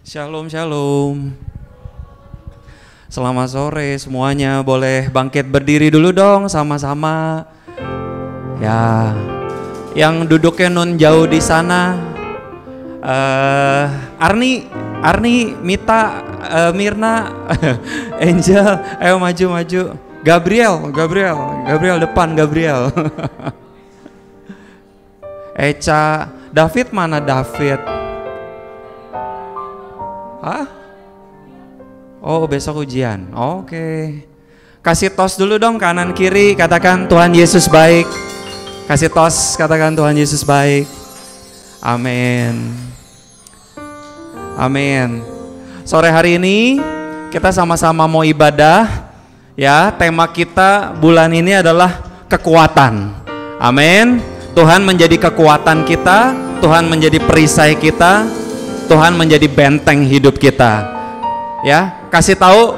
Shalom, shalom. Selamat sore semuanya. Boleh bangkit berdiri dulu dong sama-sama. Ya, yang duduknya non jauh di sana. Arni, Mita, Mirna, Angel, ayo maju. Gabriel depan, Gabriel. Eca, David mana David? Hah? Oh, besok ujian. Oke. Kasih tos dulu dong kanan kiri, katakan Tuhan Yesus baik. Kasih tos, katakan Tuhan Yesus baik. Amin. Amin. Sore hari ini kita sama-sama mau ibadah. Ya, tema kita bulan ini adalah kekuatan. Amin. Tuhan menjadi kekuatan kita, Tuhan menjadi perisai kita, Tuhan menjadi benteng hidup kita. Ya, kasih tahu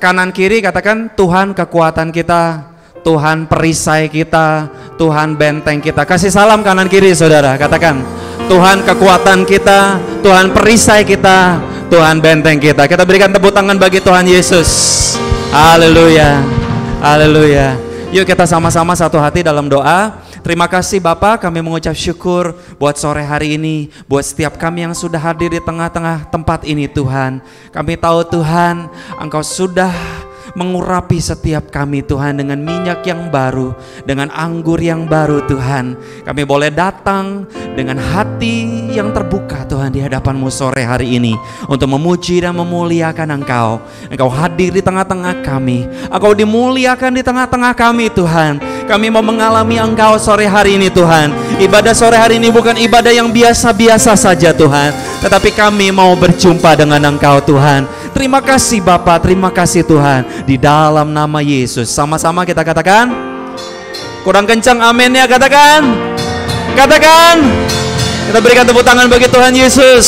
kanan kiri, katakan Tuhan kekuatan kita, Tuhan perisai kita, Tuhan benteng kita. Kasih salam kanan kiri saudara, katakan Tuhan kekuatan kita, Tuhan perisai kita, Tuhan benteng kita. Kita berikan tepuk tangan bagi Tuhan Yesus. Haleluya, haleluya. Yuk kita sama-sama satu hati dalam doa. Terima kasih Bapa, kami mengucap syukur buat sore hari ini, buat setiap kami yang sudah hadir di tengah-tengah tempat ini Tuhan. Kami tahu Tuhan, Engkau sudah mengurapi setiap kami Tuhan dengan minyak yang baru, dengan anggur yang baru Tuhan. Kami boleh datang dengan hati yang terbuka Tuhan di hadapan-Mu sore hari ini untuk memuji dan memuliakan Engkau. Engkau hadir di tengah-tengah kami, Engkau dimuliakan di tengah-tengah kami Tuhan. Kami mau mengalami Engkau sore hari ini Tuhan. Ibadah sore hari ini bukan ibadah yang biasa-biasa saja Tuhan, tetapi kami mau berjumpa dengan Engkau Tuhan. Terima kasih Bapa, terima kasih Tuhan. Di dalam nama Yesus, sama-sama kita katakan. Kurang kencang amin ya, katakan. Katakan. Kita berikan tepuk tangan bagi Tuhan Yesus.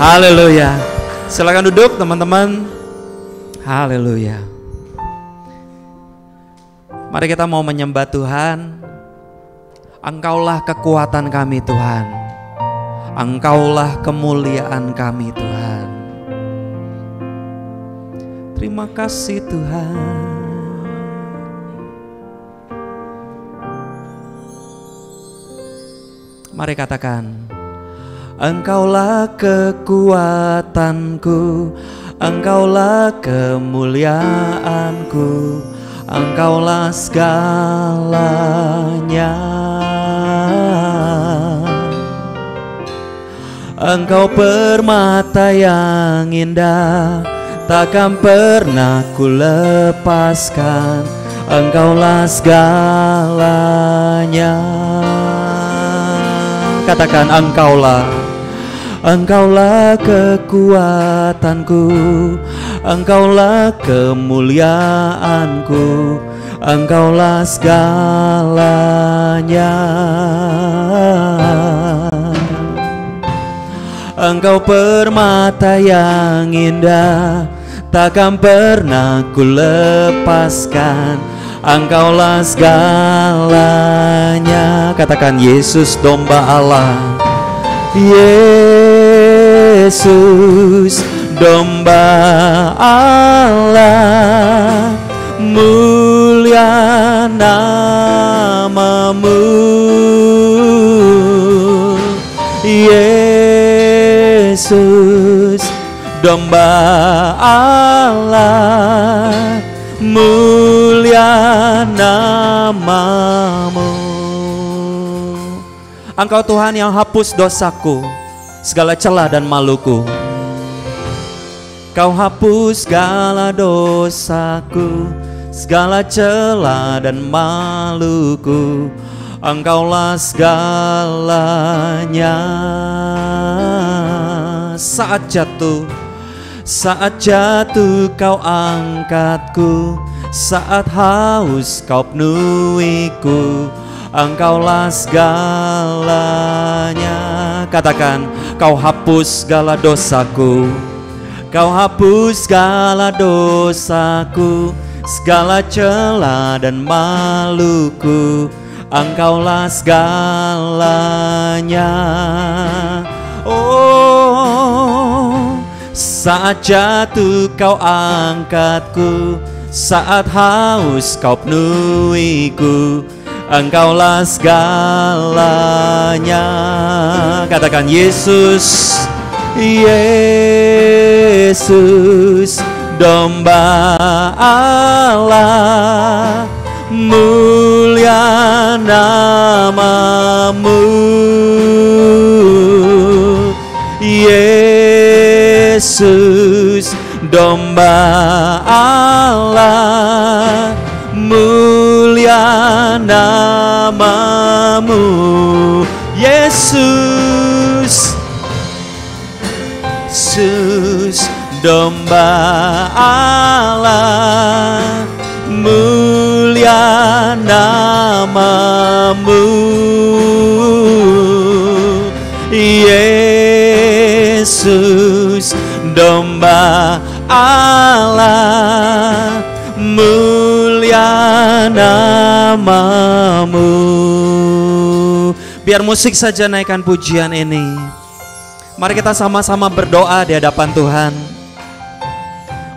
Haleluya. Silakan duduk teman-teman. Haleluya. Mari kita mau menyembah Tuhan. Engkaulah kekuatan kami Tuhan, Engkaulah kemuliaan kami Tuhan. Terima kasih Tuhan. Mari katakan, Engkaulah kekuatanku, Engkaulah kemuliaanku, Engkaulah segalanya. Engkau permata yang indah, takkan pernah ku lepaskan. Engkaulah segalanya. Katakan Engkaulah kekuatanku, Engkaulah kemuliaanku, Engkaulah segalanya. Engkau permata yang indah, takkan pernah ku lepaskan. Engkaulah segalanya. Katakan Yesus domba Allah, Yesus domba Allah, mulia namamu. Yesus domba Allah, mulia namamu. Engkau Tuhan yang hapus dosaku, segala celah dan maluku. Kau hapus segala dosaku, segala celah dan maluku. Engkaulah segalanya. Saat jatuh kau angkatku, saat haus kau penuhiku. Engkaulah segalanya. Katakan, kau hapus segala dosaku, kau hapus segala dosaku, segala celah dan maluku. Engkaulah segalanya. Oh, Saat jatuh kau angkatku, saat haus kau penuhiku. Engkaulah segalanya. Katakan Yesus, Yesus, domba Allah, mulia namamu. Yesus, domba Allah, mulia namamu. Yesus, Yesus, domba Allah, mulia namamu. Yesus, domba Allah, mulia namamu. Biar musik saja naikkan pujian ini. Mari kita sama-sama berdoa di hadapan Tuhan.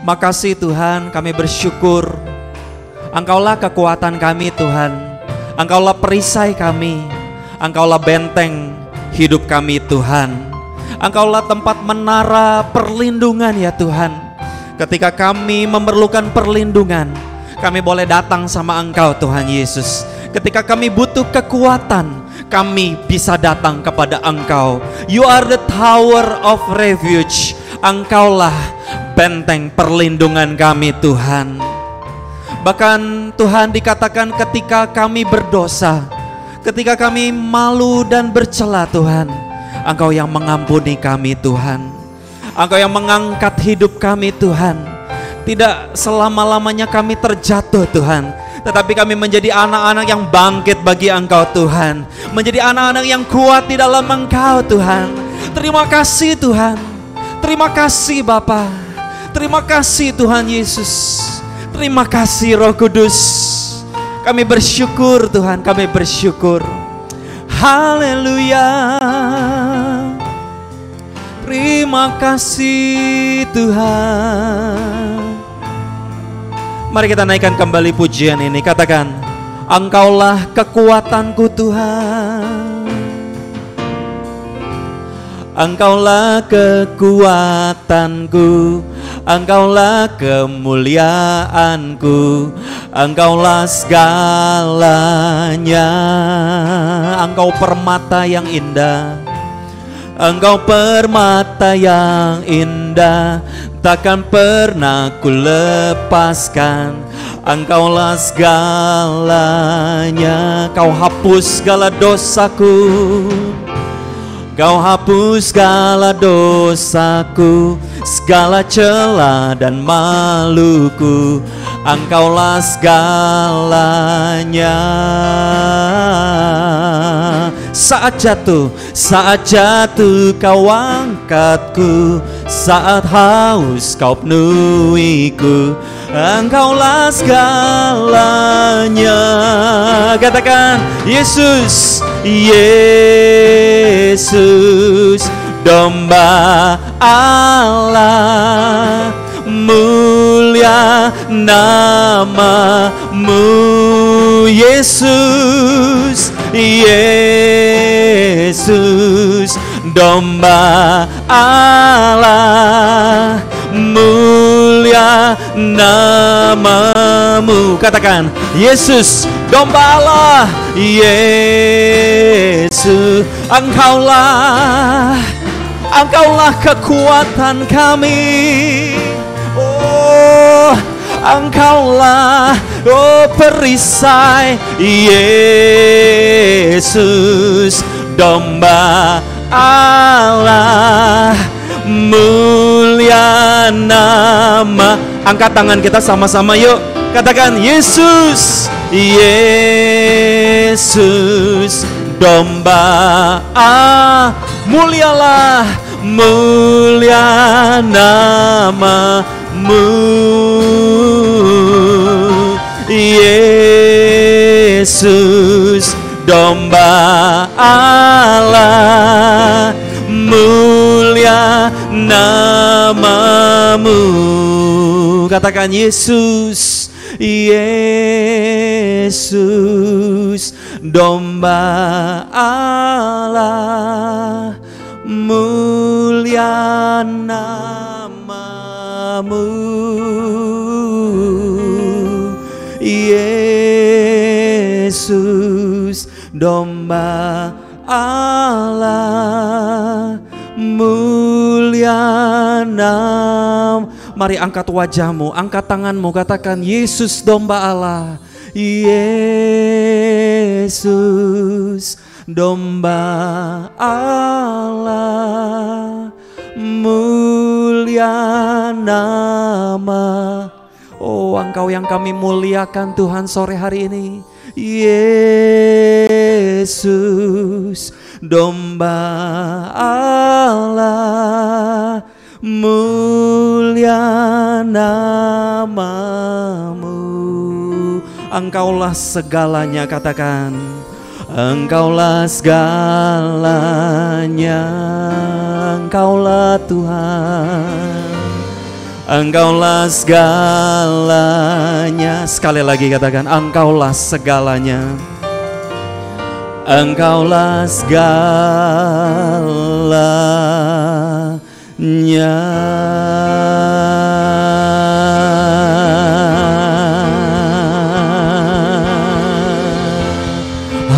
Makasih Tuhan, kami bersyukur. Engkaulah kekuatan kami Tuhan. Engkaulah perisai kami. Engkaulah benteng hidup kami Tuhan. Engkaulah tempat menara perlindungan ya Tuhan. Ketika kami memerlukan perlindungan, kami boleh datang sama Engkau Tuhan Yesus. Ketika kami butuh kekuatan, kami bisa datang kepada Engkau. You are the tower of refuge. Engkaulah benteng perlindungan kami Tuhan. Bahkan Tuhan dikatakan ketika kami berdosa, ketika kami malu dan bercela Tuhan, Engkau yang mengampuni kami Tuhan. Engkau yang mengangkat hidup kami Tuhan. Tidak selama-lamanya kami terjatuh Tuhan, tetapi kami menjadi anak-anak yang bangkit bagi Engkau Tuhan. Menjadi anak-anak yang kuat di dalam Engkau Tuhan. Terima kasih Tuhan. Terima kasih Bapa. Terima kasih Tuhan Yesus. Terima kasih Roh Kudus. Kami bersyukur Tuhan, kami bersyukur. Haleluya. Terima kasih Tuhan. Mari kita naikkan kembali pujian ini. Katakan, Engkaulah kekuatanku Tuhan. Engkaulah kekuatanku, Engkaulah kemuliaanku, Engkaulah segalanya. Engkau permata yang indah, Engkau permata yang indah, takkan pernah ku lepaskan. Engkaulah segalanya. Kau hapus segala dosaku, Kau hapus segala dosaku, segala celah dan maluku. Engkaulah segalanya. Saat jatuh kau angkatku, saat haus kau penuhiku. Engkaulah segalanya. Katakan, Yesus, Yesus, domba Allah, mulia namamu. Yesus, Yesus, domba Allah, mulia namamu. Katakan, Yesus, domba Allah, Yesus, Engkaulah kekuatan kami. Oh, Engkaulah, oh perisai. Yesus, domba Allah, mulia nama. Angkat tangan kita sama-sama yuk. Katakan, Yesus, Yesus, domba Allah, mulialah, mulia namamu. Yesus, domba Allah, mulia nama. katakan Yesus, Yesus, domba Allah, mulia namamu. Yesus, domba Allah, mulia nam. Mari angkat wajahmu, angkat tanganmu, katakan Yesus, domba Allah. Yesus, domba Allah, mulia nama. Oh, Engkau yang kami muliakan Tuhan sore hari ini. Yesus, domba Allah, mulia namamu. Engkaulah segalanya, katakan Engkaulah segalanya, Engkaulah Tuhan, Engkaulah segalanya. Sekali lagi katakan Engkaulah segalanya, Engkaulah segalanya.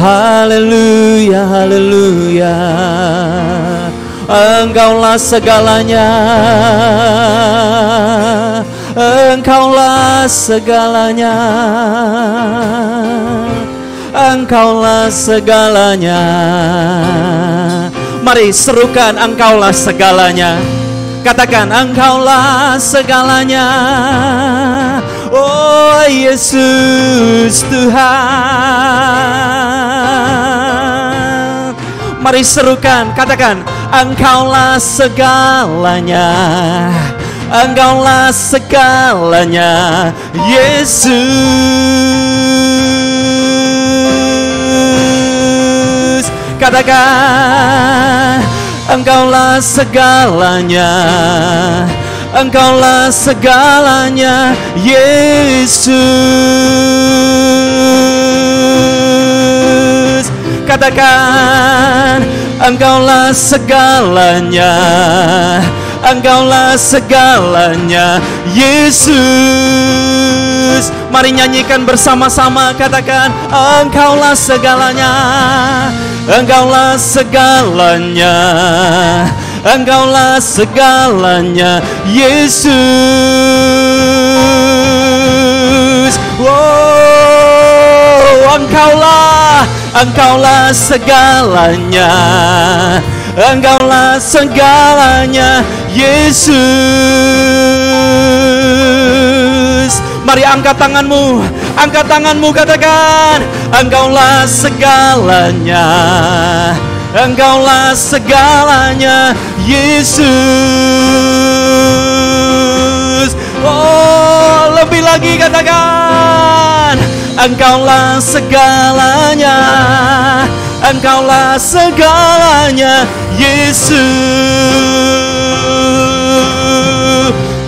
Haleluya, haleluya. Engkaulah segalanya, Engkaulah segalanya, Engkaulah segalanya. Mari serukan Engkaulah segalanya. Katakan Engkaulah segalanya. Oh Yesus Tuhan. Mari serukan, katakan Engkaulah segalanya, Engkaulah segalanya, Yesus. Katakan Engkaulah segalanya, Engkaulah segalanya, Yesus. Katakan Engkaulah segalanya, Engkaulah segalanya, Yesus. Mari nyanyikan bersama-sama, katakan Engkaulah segalanya, Engkaulah segalanya, Engkaulah segalanya, Yesus. Wow, Engkaulah segalanya, Engkaulah segalanya, Yesus. Mari angkat tanganmu, katakan Engkaulah segalanya, Engkaulah segalanya, Yesus. Oh, lebih lagi katakan Engkaulah segalanya, Engkaulah segalanya, Yesus.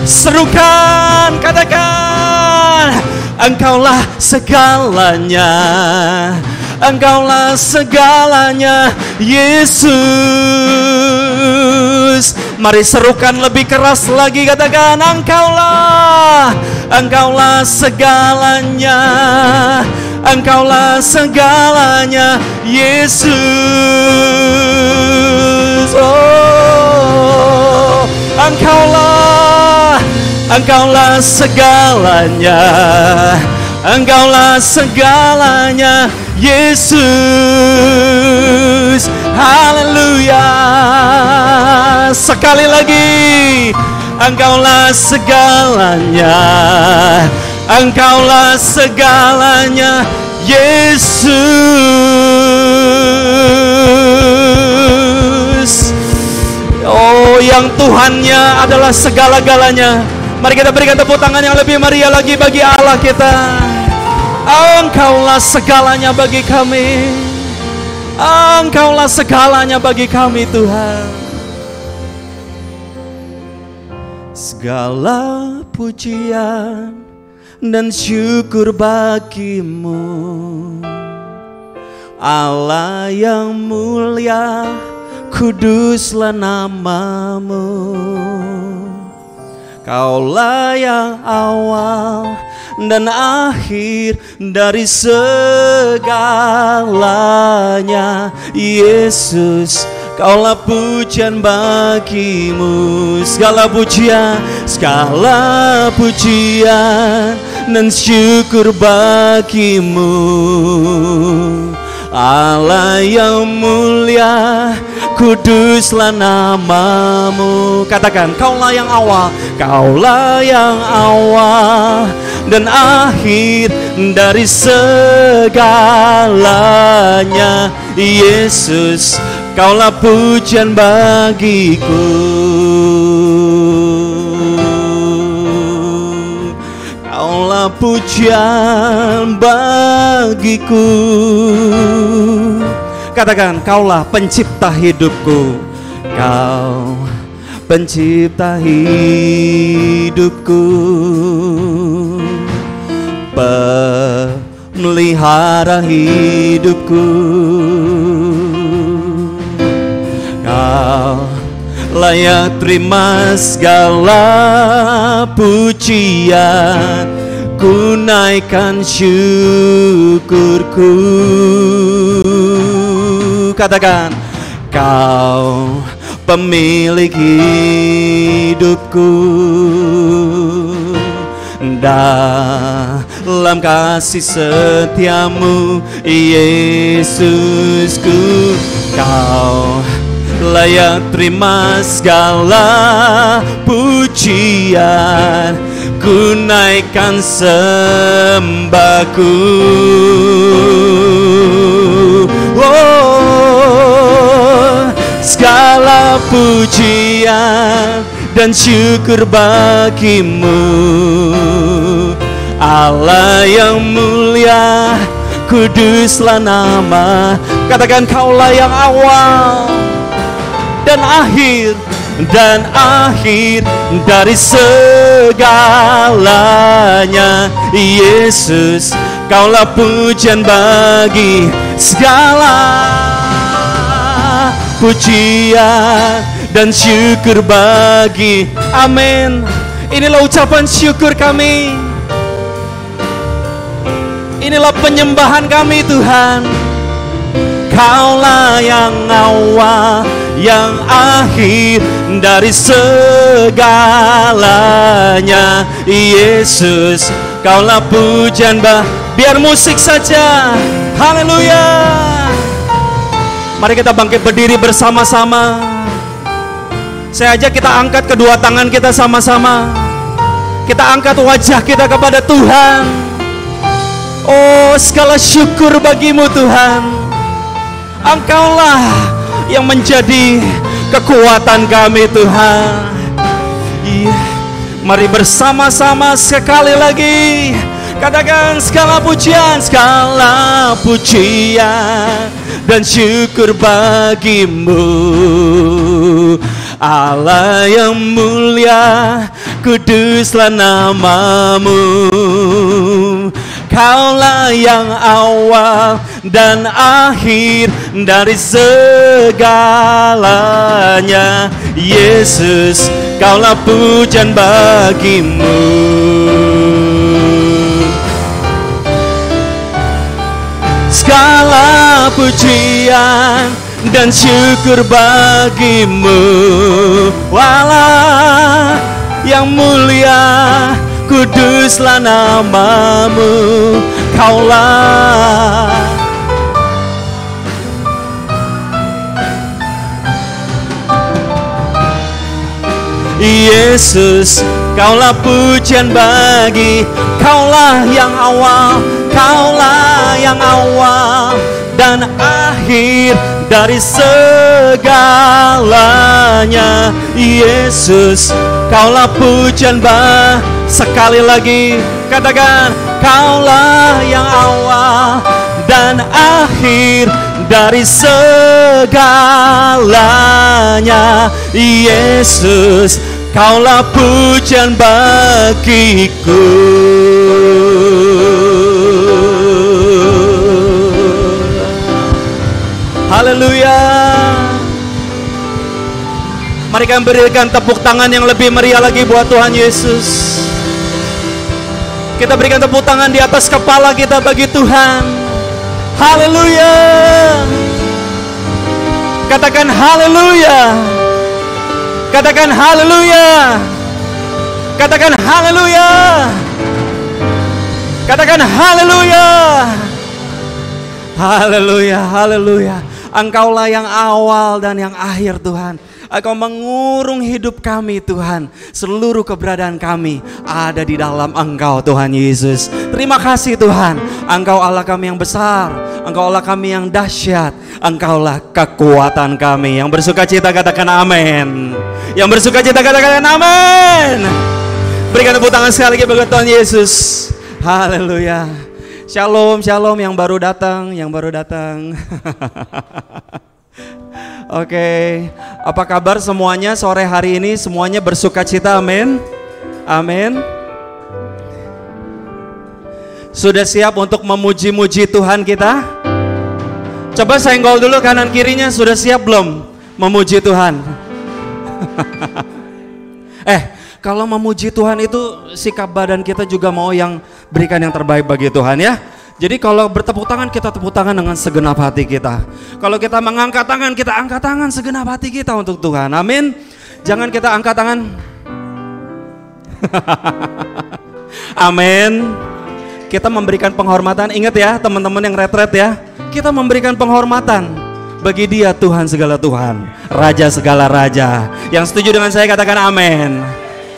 Serukan, katakan Engkaulah segalanya, Engkaulah segalanya, Yesus. Mari serukan lebih keras lagi, katakan Engkaulah segalanya, Engkaulah segalanya, Yesus. Oh, Engkaulah segalanya, Engkaulah segalanya, Yesus. Haleluya. Sekali lagi, Engkaulah segalanya, Engkaulah segalanya, Yesus. Oh, yang Tuhannya adalah segala-galanya. Mari kita berikan tepuk tangan yang lebih meriah lagi bagi Allah kita. Engkaulah segalanya bagi kami, Engkaulah segalanya bagi kami, Tuhan. Segala pujian dan syukur bagimu, Allah yang mulia, kuduslah namamu. Kaulah yang awal dan akhir dari segalanya, Yesus. Kaulah pujian bagimu, segala pujian dan syukur bagimu, Allah yang mulia, kuduslah namamu. Katakan, kaulah yang awal dan akhir dari segalanya, Yesus. Kaulah pujian bagiku, kaulah pujian bagiku. Katakan, kaulah pencipta hidupku, kau pencipta hidupku, pemelihara hidupku. Kau layak terima segala pujian, ku naikkan syukurku. Katakan, kau pemilik hidupku, dalam kasih setiamu, Yesusku. Kau layak terima segala pujian, ku naikkan sembahku. Oh, segala pujian dan syukur bagimu, Allah yang mulia, kuduslah nama. Katakan, kaulah yang awal dan akhir dari segalanya, Yesus. Kaulah pujian bagi segala pujian dan syukur bagi. Amin. Inilah ucapan syukur kami, inilah penyembahan kami, Tuhan. Kaulah yang awal, yang akhir dari segalanya, Yesus. Kaulah pujian biar musik saja. Haleluya. Mari kita bangkit berdiri bersama-sama. Saya ajak kita angkat kedua tangan kita sama-sama. Kita angkat wajah kita kepada Tuhan. Oh, segala syukur bagimu, Tuhan. Engkaulah yang menjadi kekuatan kami, Tuhan. Iya. Mari bersama-sama sekali lagi. Katakan, segala pujian dan syukur bagimu, Allah yang mulia, kuduslah namamu. Kaulah yang awal dan akhir dari segalanya, Yesus. Kaulah pujian bagimu. Segala pujian dan syukur bagimu, Allah yang mulia, kuduslah namamu. Kaulah Yesus. Kaulah pujian bagi, kaulah yang awal, kaulah yang awal dan akhir dari segalanya, Yesus. Kaulah pujian sekali lagi. Katakan, kaulah yang awal dan akhir dari segalanya, Yesus. Kaulah pujian bagiku. Haleluya. Mari kami berikan tepuk tangan yang lebih meriah lagi buat Tuhan Yesus. Kita berikan tepuk tangan di atas kepala kita bagi Tuhan. Haleluya. Katakan haleluya. Katakan haleluya. Katakan haleluya. Katakan haleluya. Haleluya, haleluya. Engkaulah yang awal dan yang akhir Tuhan. Engkau mengurung hidup kami Tuhan. Seluruh keberadaan kami ada di dalam Engkau Tuhan Yesus. Terima kasih Tuhan. Engkau Allah kami yang besar. Engkau Allah kami yang dahsyat. Engkaulah kekuatan kami. Yang bersuka cita katakan amin. Yang bersuka cita katakan amin. Berikan tepuk tangan sekali lagi bagi Tuhan Yesus. Haleluya. Shalom, shalom yang baru datang, yang baru datang. Oke, apa kabar semuanya sore hari ini? Semuanya bersuka cita, amin. Amin. Sudah siap untuk memuji-muji Tuhan kita? Coba senggol dulu kanan kirinya, sudah siap belum memuji Tuhan? Kalau memuji Tuhan itu sikap badan kita juga mau yang berikan yang terbaik bagi Tuhan ya. Jadi kalau bertepuk tangan kita tepuk tangan dengan segenap hati kita. Kalau kita mengangkat tangan kita angkat tangan segenap hati kita untuk Tuhan. Amin. Jangan kita angkat tangan. Amin. Kita memberikan penghormatan. Ingat ya teman-teman yang retret ya. Kita memberikan penghormatan bagi Dia Tuhan segala Tuhan, Raja segala Raja. Yang setuju dengan saya katakan amin.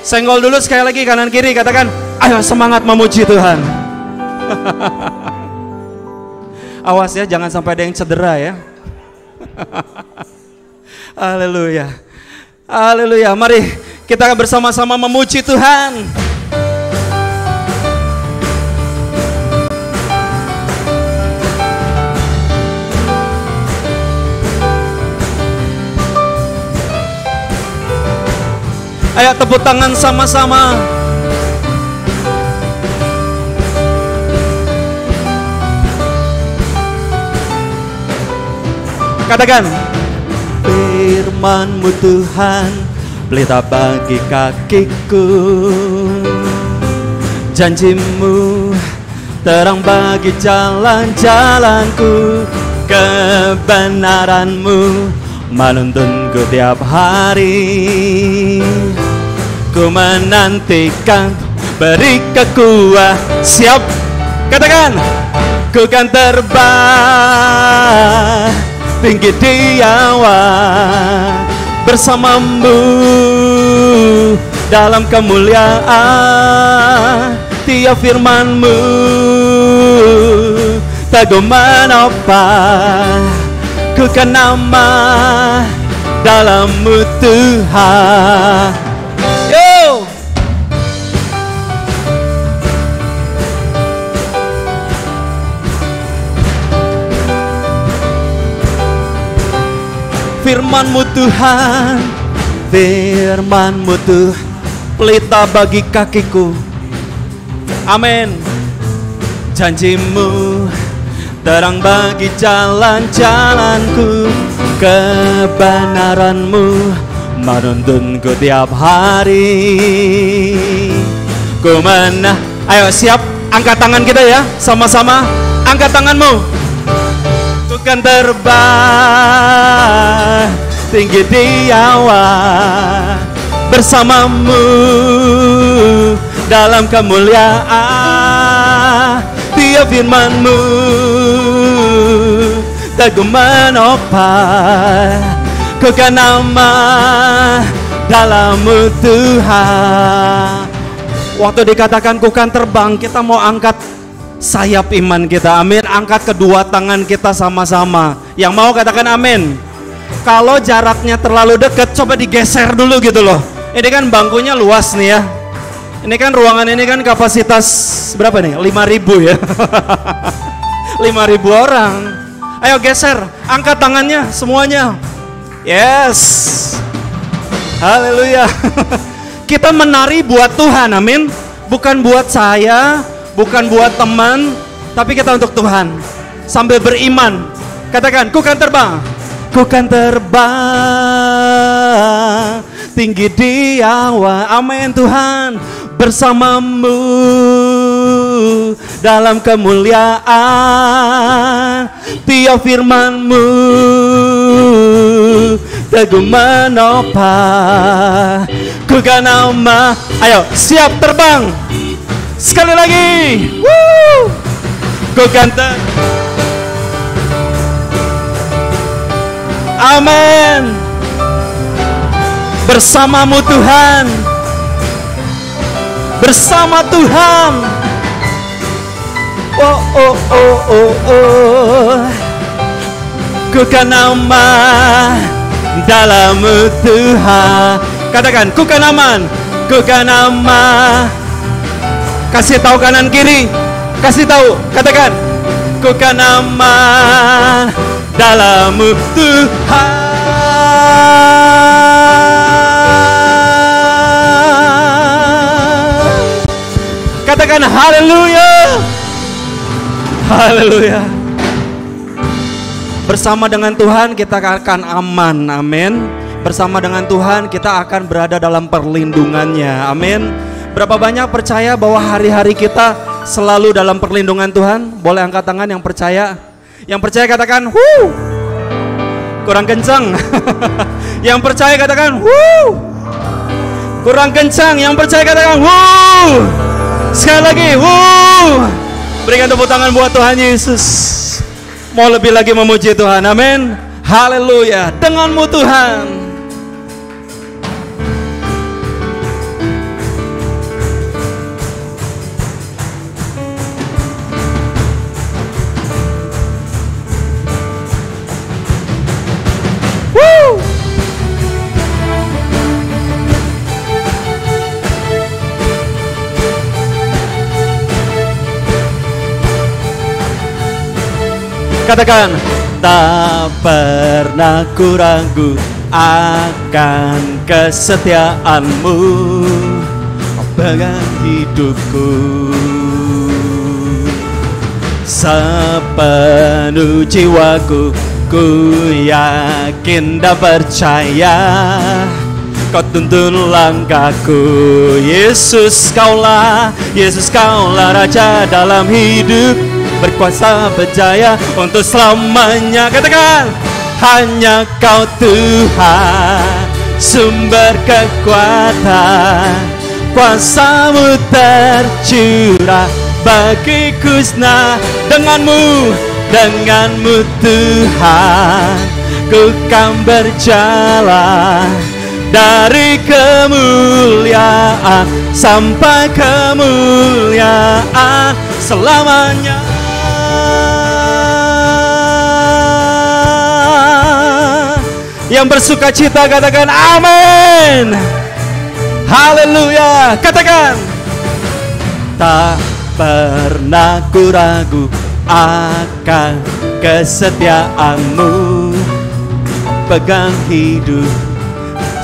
Senggol dulu sekali lagi kanan kiri katakan ayo semangat memuji Tuhan. Awas ya jangan sampai ada yang cedera ya. Haleluya. Haleluya. Mari kita bersama-sama memuji Tuhan. Ayo tepuk tangan sama-sama. Katakan, firman-Mu Tuhan, pelita bagi kakiku. Janji-Mu, terang bagi jalan-jalanku. Kebenaran-Mu menuntunku tiap hari. Ku menantikan beri kekuatan. Siap, katakan, ku kan terbang tinggi di awan bersama-Mu dalam kemuliaan. Tiap firman-Mu teguh menopang. Ku kan nama dalam-Mu Tuhan. Yo! Firman-Mu Tuhan, firman-Mu Tuhan, pelita bagi kakiku. Amin. Janji-Mu terang bagi jalan-jalanku. Kebenaran-Mu menuntunku tiap hari. Ku menang. Ayo siap, angkat tangan kita ya, sama-sama. Angkat tanganmu. Ku kan terbang tinggi di awan bersama-Mu dalam kemuliaan. Tiap firman-Mu teguh menopang. Ku kan nama dalam-Mu Tuhan. Waktu dikatakan ku kan terbang, kita mau angkat sayap iman kita. Amin. Angkat kedua tangan kita sama-sama. Yang mau katakan amin. Kalau jaraknya terlalu dekat, coba digeser dulu gitu loh. Ini kan bangkunya luas nih ya. Ini kan ruangan ini kan kapasitas berapa nih? 5.000 ya. 5.000 orang. Ayo geser, angkat tangannya semuanya. Yes. Haleluya. Kita menari buat Tuhan, amin. Bukan buat saya, bukan buat teman, tapi kita untuk Tuhan. Sambil beriman, katakan, ku kan terbang. Ku kan terbang tinggi di awan, amin Tuhan, bersamamu dalam kemuliaan. Tiap firman-Mu teguh menopang. Ku kan nama, ayo siap terbang. Sekali lagi. Woo! Ku kan amin. Bersamamu Tuhan, bersama Tuhan. Oh oh oh oh oh. Ku kan aman dalam Tuhan. Katakan, ku kan aman, ku kan aman. Kasih tahu kanan kiri, kasih tahu, katakan, ku kan aman dalam Tuhan. Katakan haleluya. Haleluya. Bersama dengan Tuhan kita akan aman, amin. Bersama dengan Tuhan kita akan berada dalam perlindungannya, amin. Berapa banyak percaya bahwa hari-hari kita selalu dalam perlindungan Tuhan? Boleh angkat tangan yang percaya. Yang percaya katakan, wuh. Kurang kencang. Yang percaya katakan, wuh. Kurang kencang. Yang percaya katakan, wuh. Sekali lagi, wuh. Berikan tepuk tangan buat Tuhan Yesus. Mau lebih lagi memuji Tuhan, amin. Haleluya. Denganmu Tuhan. Katakan, tak pernah ku ragu akan kesetiaan-Mu, pegang hidupku. Sepenuh jiwaku, ku yakin dan percaya, Kau tuntun langkahku. Yesus Kaulah Raja dalam hidup, berkuasa berjaya untuk selamanya. Katakan, hanya Kau Tuhan, sumber kekuatan, kuasa-Mu tercurah bagiku. Nah, denganmu Tuhan, ku kan berjalan dari kemuliaan sampai kemuliaan selamanya. Yang bersuka cita katakan amin. Haleluya. Katakan, tak pernah ku ragu akan kesetiaan-Mu, pegang hidup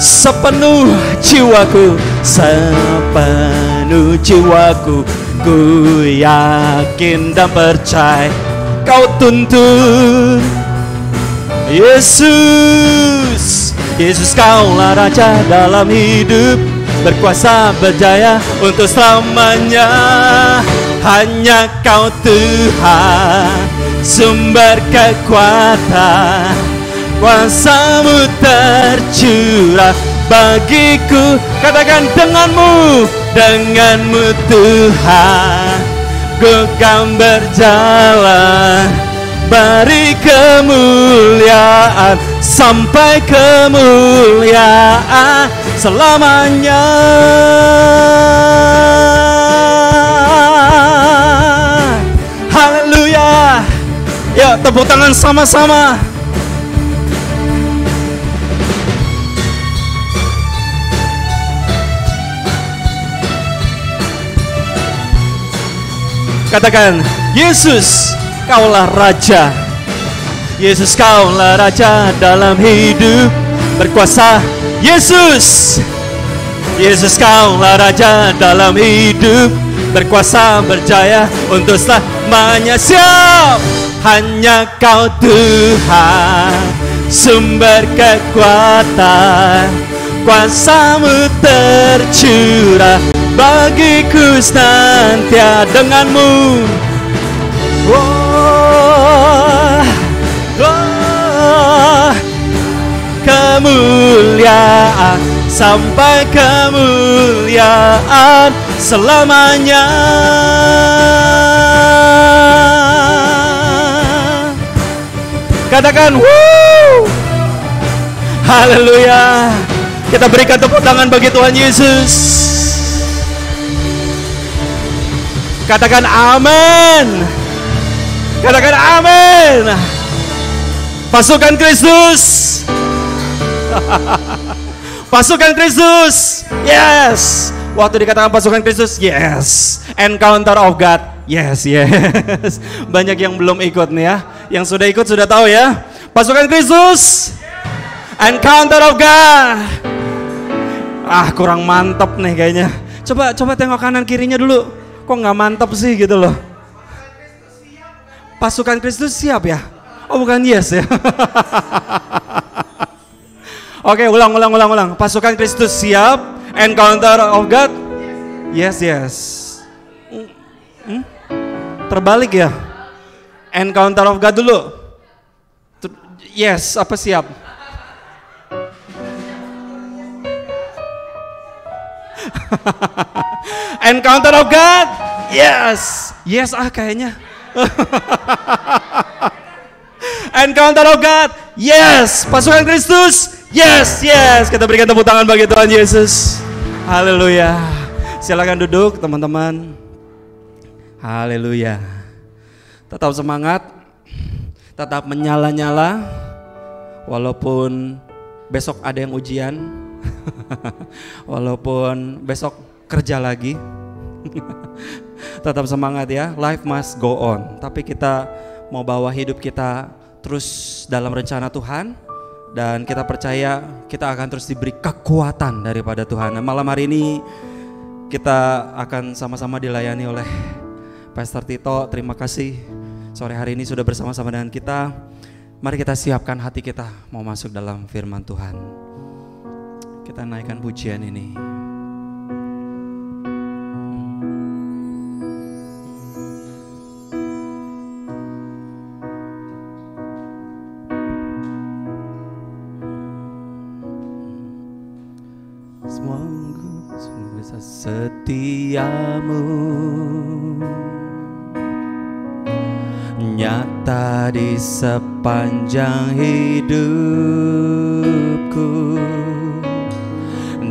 sepenuh jiwaku, ku yakin dan percaya Kau tuntun. Yesus Kaulah Raja dalam hidup, berkuasa berjaya untuk selamanya. Hanya Kau Tuhan, sumber kekuatan, kuasa-Mu tercurah bagiku. Katakan, denganmu Tuhan, ku kan berjalan dari kemuliaan sampai kemuliaan selamanya. Haleluya. Ya, tepuk tangan sama-sama. Katakan, Yesus Kaulah Raja. Yesus Kaulah Raja dalam hidup, berkuasa. Yesus Yesus kaulah Raja dalam hidup, berkuasa berjaya untuk selamanya. Siap. Hanya Kau Tuhan, sumber kekuatan, kuasa-Mu tercurah bagiku senantiasa dengan-Mu. Kemuliaan sampai kemuliaan selamanya. Katakan woo, haleluya. Kita berikan tepuk tangan bagi Tuhan Yesus. Katakan amin. Katakan amin. Pasukan Kristus. Pasukan Kristus. Yes. Waktu dikatakan pasukan Kristus, yes. Encounter of God. Yes, yes. Banyak yang belum ikut nih ya. Yang sudah ikut sudah tahu ya. Pasukan Kristus. Encounter of God. Kurang mantap nih kayaknya. Coba tengok kanan kirinya dulu. Kok nggak mantap sih gitu loh. Pasukan Kristus siap ya? Oh bukan yes ya. Oke, ulang. Pasukan Kristus siap. Encounter of God. Yes. Terbalik ya. Encounter of God dulu. Yes, apa siap? Encounter of God. Yes kayaknya. Encounter of God. Yes, pasukan Kristus. Yes. Kita berikan tepuk tangan bagi Tuhan Yesus. Haleluya. Silakan duduk teman-teman. Haleluya. Tetap semangat. Tetap menyala-nyala. Walaupun besok ada yang ujian. Walaupun besok kerja lagi. Tetap semangat ya. Life must go on. Tapi kita mau bawa hidup kita terus dalam rencana Tuhan. Dan kita percaya kita akan terus diberi kekuatan daripada Tuhan. Nah, malam hari ini kita akan sama-sama dilayani oleh Pastor Tito. Terima kasih sore hari ini sudah bersama-sama dengan kita. Mari kita siapkan hati kita mau masuk dalam firman Tuhan. Kita naikkan pujian ini. Sungguh setiamu nyata di sepanjang hidupku.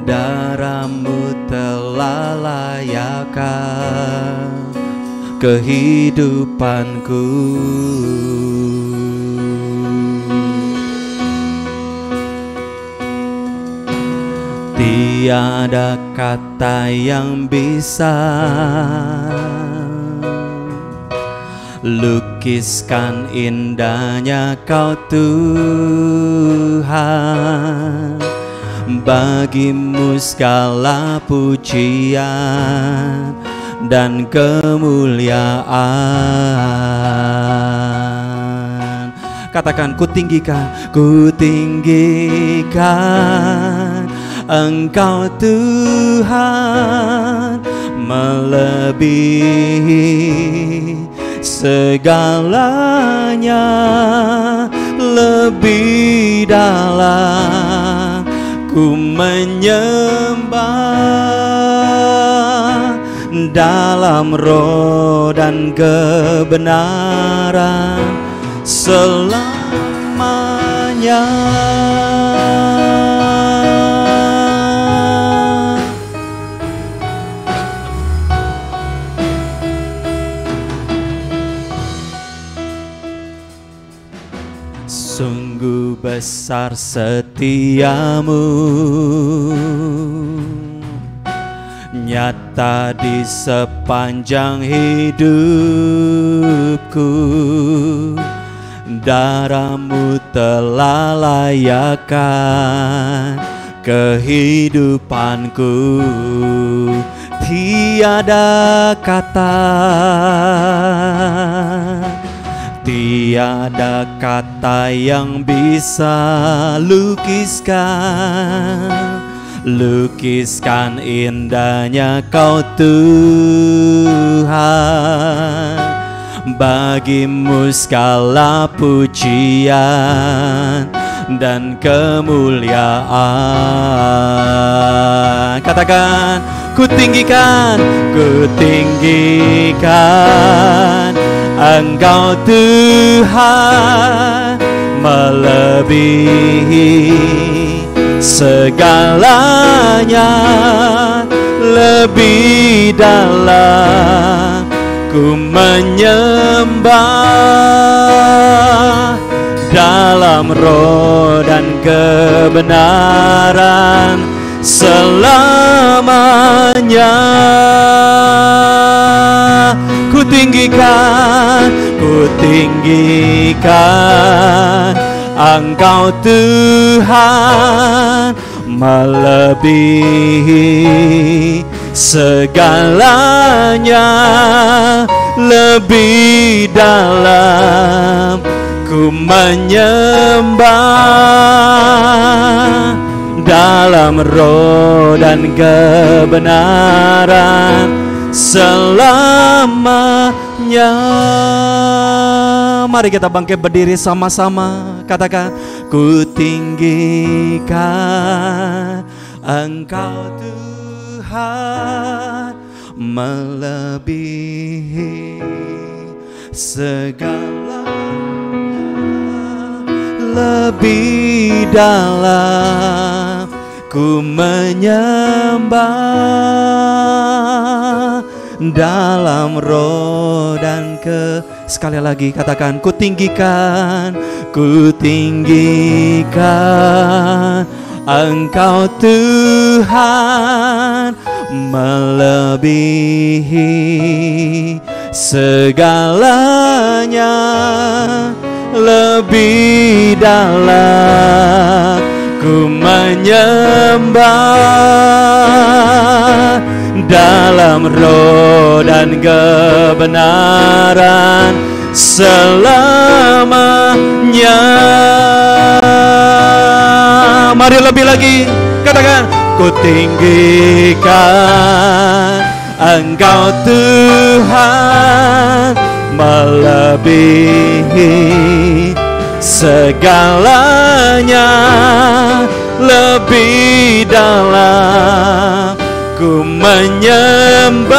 Darah-Mu telah layakkan kehidupanku. Tiada kata yang bisa lukiskan indahnya Kau Tuhan. Bagi-Mu segala pujian dan kemuliaan. Katakan, ku tinggikan Engkau Tuhan, melebihi segalanya, lebih dalam ku menyembah dalam roh dan kebenaran selamanya. Sungguh besar setiamu, nyata di sepanjang hidupku. Darah-Mu telah layakkan kehidupanku. Tiada kata, tiada kata yang bisa lukiskan indahnya Kau Tuhan. Bagimu segala pujian dan kemuliaan. Katakan, ku tinggikan Engkau Tuhan, melebihi segalanya, lebih dalam ku menyembah, dalam roh dan kebenaran selamanya. Ku tinggikan Engkau Tuhan, melebihi segalanya, lebih dalam ku menyembah, dalam roh dan kebenaran selamanya. Mari kita bangkit berdiri sama-sama. Katakan, ku tinggikan Engkau Tuhan, melebihi segalanya, lebih dalam ku menyembah, dalam roh dan sekali lagi katakan, ku tinggikan Engkau Tuhan, melebihi segalanya, lebih dalam ku menyembah, dalam roh dan kebenaran selamanya. Mari lebih lagi, katakan, ku tinggikan Engkau Tuhan, melebihi segalanya, lebih dalam ku menyembah,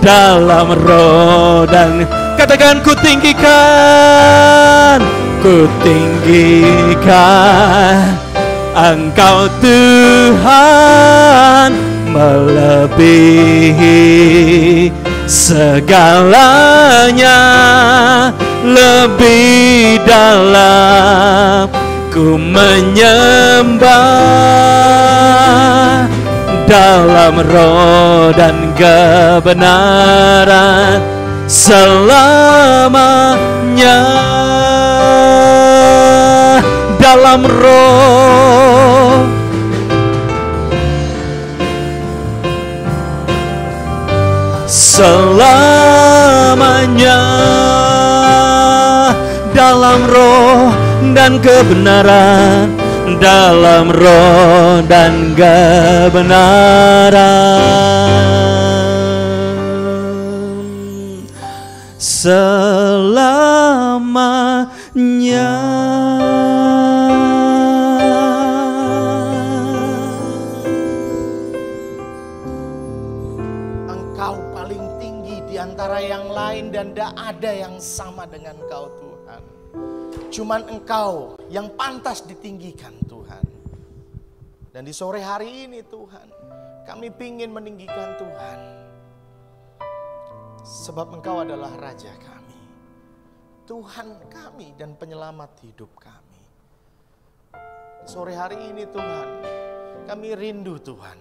dalam roh dan katakan, ku tinggikan Engkau Tuhan, melebihi segalanya, lebih dalam ku menyembah, dalam roh dan kebenaran selamanya. Dalam roh selamanya, dalam roh dan kebenaran, dalam roh dan kebenaran selamanya. Dan tidak ada yang sama dengan Engkau Tuhan. Cuman Engkau yang pantas ditinggikan Tuhan. Dan di sore hari ini Tuhan, kami ingin meninggikan Tuhan. Sebab Engkau adalah Raja kami, Tuhan kami dan penyelamat hidup kami. Sore hari ini Tuhan, kami rindu Tuhan.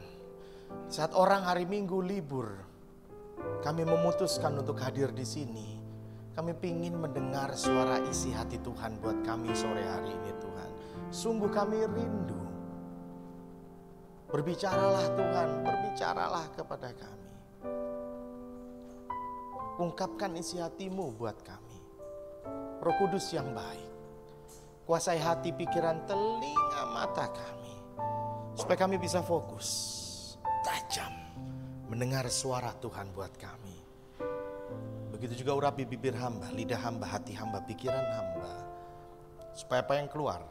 Saat orang hari Minggu libur, kami memutuskan untuk hadir di sini. Kami ingin mendengar suara isi hati Tuhan buat kami sore hari ini Tuhan. Sungguh kami rindu. Berbicaralah Tuhan, berbicaralah kepada kami. Ungkapkan isi hatimu buat kami. Roh Kudus yang baik, kuasai hati, pikiran, telinga, mata kami. Supaya kami bisa fokus, tajam, mendengar suara Tuhan buat kami. Begitu juga urapi bibir hamba, lidah hamba, hati hamba, pikiran hamba. Supaya apa yang keluar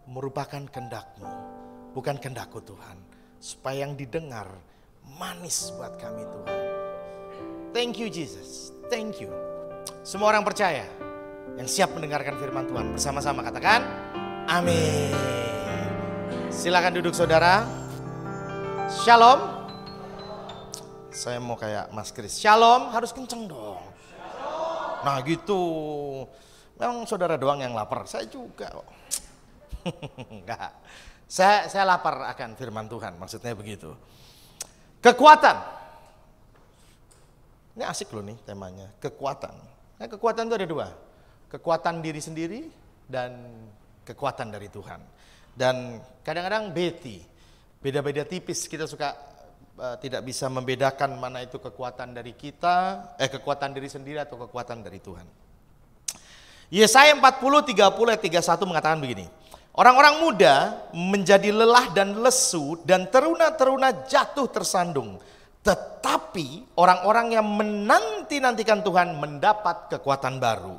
merupakan kehendak-Mu, bukan kehendak-Ku Tuhan. Supaya yang didengar manis buat kami Tuhan. Thank you Jesus, thank you. Semua orang percaya yang siap mendengarkan firman Tuhan bersama-sama katakan amin. Silakan duduk saudara. Shalom. Saya mau kayak Mas Kris. Shalom harus kenceng dong. Nah gitu. Memang saudara doang yang lapar. Saya juga kok. Enggak. Saya lapar akan firman Tuhan. Maksudnya begitu. Kekuatan. Ini asik loh nih temanya. Kekuatan. Nah, kekuatan itu ada dua. Kekuatan diri sendiri dan kekuatan dari Tuhan. Dan kadang-kadang beda-beda tipis. Kita suka tidak bisa membedakan mana itu kekuatan dari kita, kekuatan diri sendiri atau kekuatan dari Tuhan. Yesaya 40, 30, ayat 31 mengatakan begini. Orang-orang muda menjadi lelah dan lesu dan teruna-teruna jatuh tersandung. Tetapi orang-orang yang menanti-nantikan Tuhan mendapat kekuatan baru.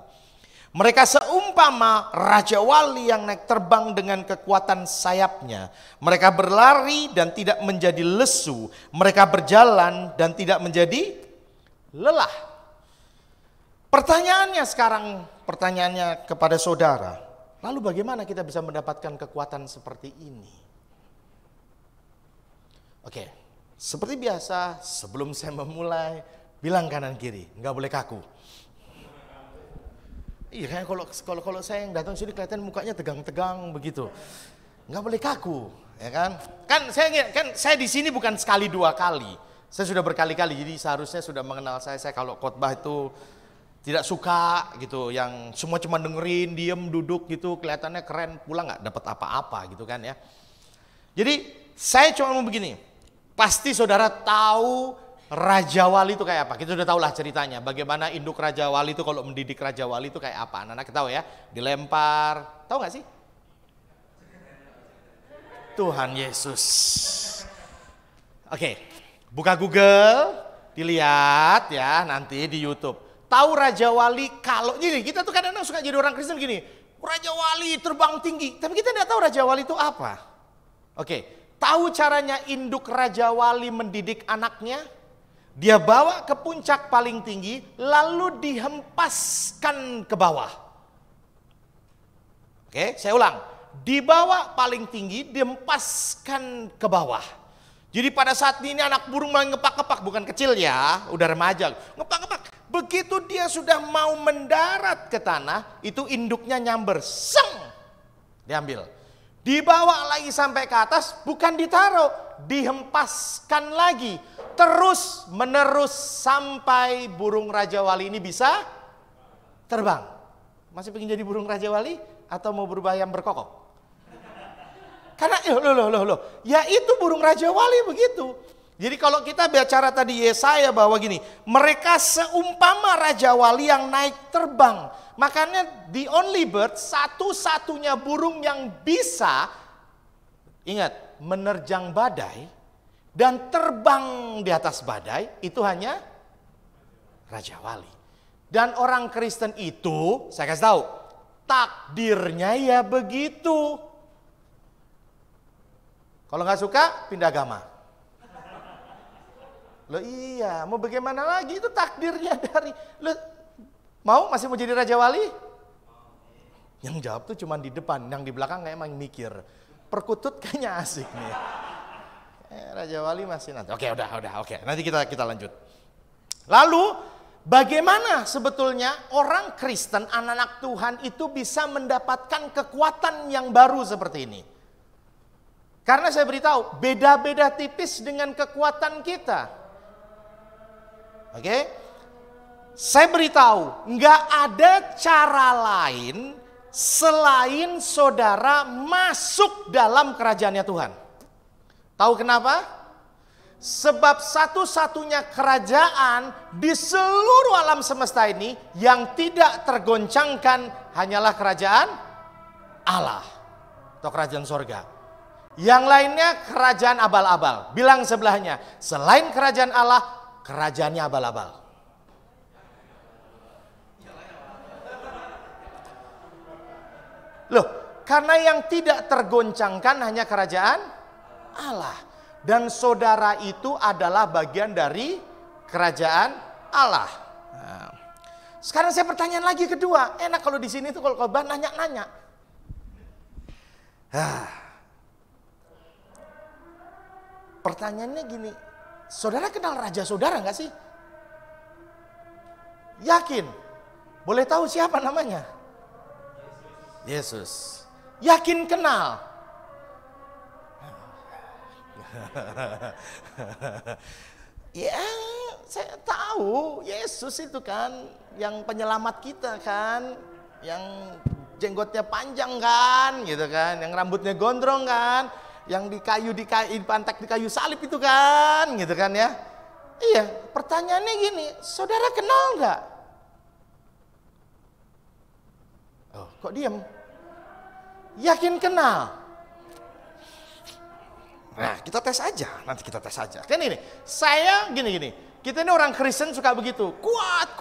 Mereka seumpama raja wali yang naik terbang dengan kekuatan sayapnya. Mereka berlari dan tidak menjadi lesu. Mereka berjalan dan tidak menjadi lelah. Pertanyaannya sekarang, pertanyaannya kepada saudara. Lalu bagaimana kita bisa mendapatkan kekuatan seperti ini? Oke, seperti biasa sebelum saya memulai, bilang kanan kiri, nggak boleh kaku. Iya, kayak kalau saya yang datang sini kelihatan mukanya tegang-tegang begitu, nggak boleh kaku, ya kan? Kan saya di sini bukan sekali dua kali, saya sudah berkali-kali, jadi seharusnya sudah mengenal saya. Saya kalau khotbah itu tidak suka gitu, yang semua cuma dengerin, diem, duduk gitu, kelihatannya keren, pulang nggak dapat apa-apa gitu kan ya. Jadi saya cuma mau begini, pasti saudara tahu Raja Wali itu kayak apa. Kita sudah tahu lah ceritanya, bagaimana induk Raja Wali itu kalau mendidik Raja Wali itu kayak apa. Anak-anak tahu ya, dilempar, tahu nggak sih? Tuhan Yesus. Oke, buka Google, dilihat ya nanti di YouTube. Tahu Raja Wali kalau gini, kita tuh kadang-kadang suka jadi orang Kristen gini, Raja Wali terbang tinggi, tapi kita tidak tahu Raja Wali itu apa. Oke, tahu caranya induk Raja Wali mendidik anaknya? Dia bawa ke puncak paling tinggi, lalu dihempaskan ke bawah. Oke, saya ulang, dibawa paling tinggi, dihempaskan ke bawah. Jadi pada saat ini anak burung malah ngepak-ngepak, bukan kecil ya, udah remaja, ngepak-ngepak. Begitu dia sudah mau mendarat ke tanah, itu induknya nyamber, seng, diambil. Dibawa lagi sampai ke atas, bukan ditaruh, dihempaskan lagi. Terus menerus sampai burung Raja Wali ini bisa terbang. Masih pengen jadi burung Raja Wali atau mau berubah ayam berkokok? Karena loh, ya itu burung Raja Wali begitu. Jadi kalau kita bicara tadi Yesaya bahwa gini, mereka seumpama Raja Wali yang naik terbang. Makanya the only bird, satu-satunya burung yang bisa, ingat, menerjang badai dan terbang di atas badai, itu hanya Raja Wali. Dan orang Kristen itu, saya kasih tahu, takdirnya ya begitu. Kalau nggak suka, pindah agama. Loh iya, mau bagaimana lagi, itu takdirnya dari mau masih mau jadi Raja Wali? Yang jawab tuh cuma di depan, yang di belakang kayak emang mikir. Perkutut kayaknya asik nih. Raja Wali masih nanti. Oke, nanti kita lanjut. Lalu bagaimana sebetulnya orang Kristen, anak-anak Tuhan itu bisa mendapatkan kekuatan yang baru seperti ini? Karena saya beritahu, beda-beda tipis dengan kekuatan kita. Oke, saya beritahu, nggak ada cara lain selain saudara masuk dalam kerajaannya Tuhan. Tahu kenapa? Sebab satu-satunya kerajaan di seluruh alam semesta ini yang tidak tergoncangkan hanyalah kerajaan Allah atau kerajaan sorga. Yang lainnya kerajaan abal-abal. Bilang sebelahnya, selain kerajaan Allah, kerajaannya abal-abal. Loh, karena yang tidak tergoncangkan hanya kerajaan Allah. Dan saudara itu adalah bagian dari kerajaan Allah. Nah, sekarang saya pertanyaan lagi kedua. Enak kalau di sini tuh kalau khotbah nanya-nanya. Pertanyaannya gini, saudara kenal raja saudara nggak sih? Yakin? Boleh tahu siapa namanya? Yesus. Yakin kenal? Ya, saya tahu Yesus itu kan yang penyelamat kita kan, yang jenggotnya panjang kan, gitu kan, yang rambutnya gondrong kan, yang dipantek di kayu salib itu kan, gitu kan ya. Iya, pertanyaannya gini, saudara kenal nggak? Oh, kok diam? Yakin kenal? Nah, kita tes aja, nanti kita tes aja. Kan ini, saya gini. Kita ini orang Kristen suka begitu, kuat.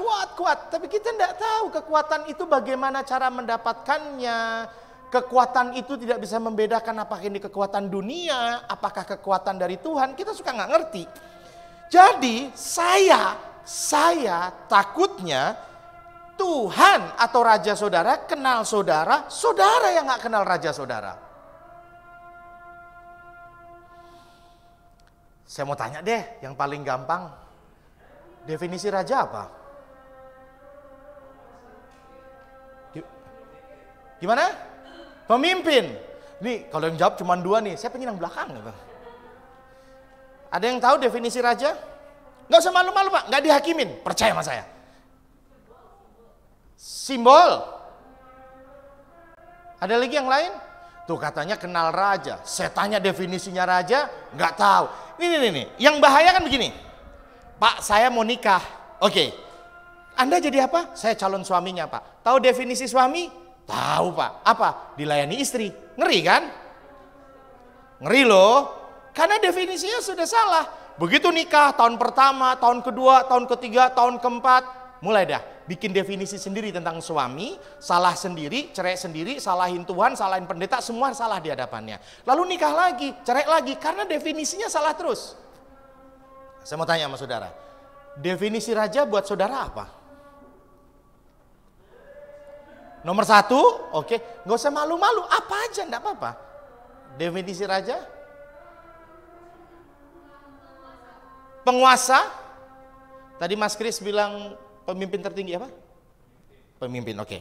Tapi kita tidak tahu kekuatan itu bagaimana cara mendapatkannya. Kekuatan itu tidak bisa membedakan apakah ini kekuatan dunia, apakah kekuatan dari Tuhan. Kita suka nggak ngerti. Jadi saya takutnya Tuhan atau Raja saudara kenal saudara, saudara yang nggak kenal Raja saudara. Saya mau tanya deh, yang paling gampang, definisi raja apa? Gimana? Pemimpin. Nih, kalau yang jawab cuma 2 nih, saya pengen yang belakang. Ada yang tahu definisi raja? Nggak usah malu-malu Pak, nggak dihakimin, percaya sama saya. Simbol. Ada lagi yang lain? Tuh katanya kenal raja. Saya tanya definisinya raja, nggak tahu. Nih. Yang bahaya kan begini. Pak, saya mau nikah. Oke. Anda jadi apa? Saya calon suaminya Pak. Tahu definisi suami? Tahu Pak. Apa? Dilayani istri. Ngeri kan? Ngeri loh. Karena definisinya sudah salah. Begitu nikah, tahun pertama, tahun kedua, tahun ketiga, tahun keempat, mulai dah bikin definisi sendiri tentang suami, salah sendiri, cerai sendiri, salahin Tuhan, salahin pendeta, semua salah di hadapannya. Lalu nikah lagi, cerai lagi, karena definisinya salah terus. Saya mau tanya sama saudara, definisi raja buat saudara apa? Nomor 1, oke, nggak usah malu-malu, apa aja, enggak apa-apa. Definisi raja? Penguasa. Tadi Mas Kris bilang pemimpin tertinggi apa? Pemimpin, oke.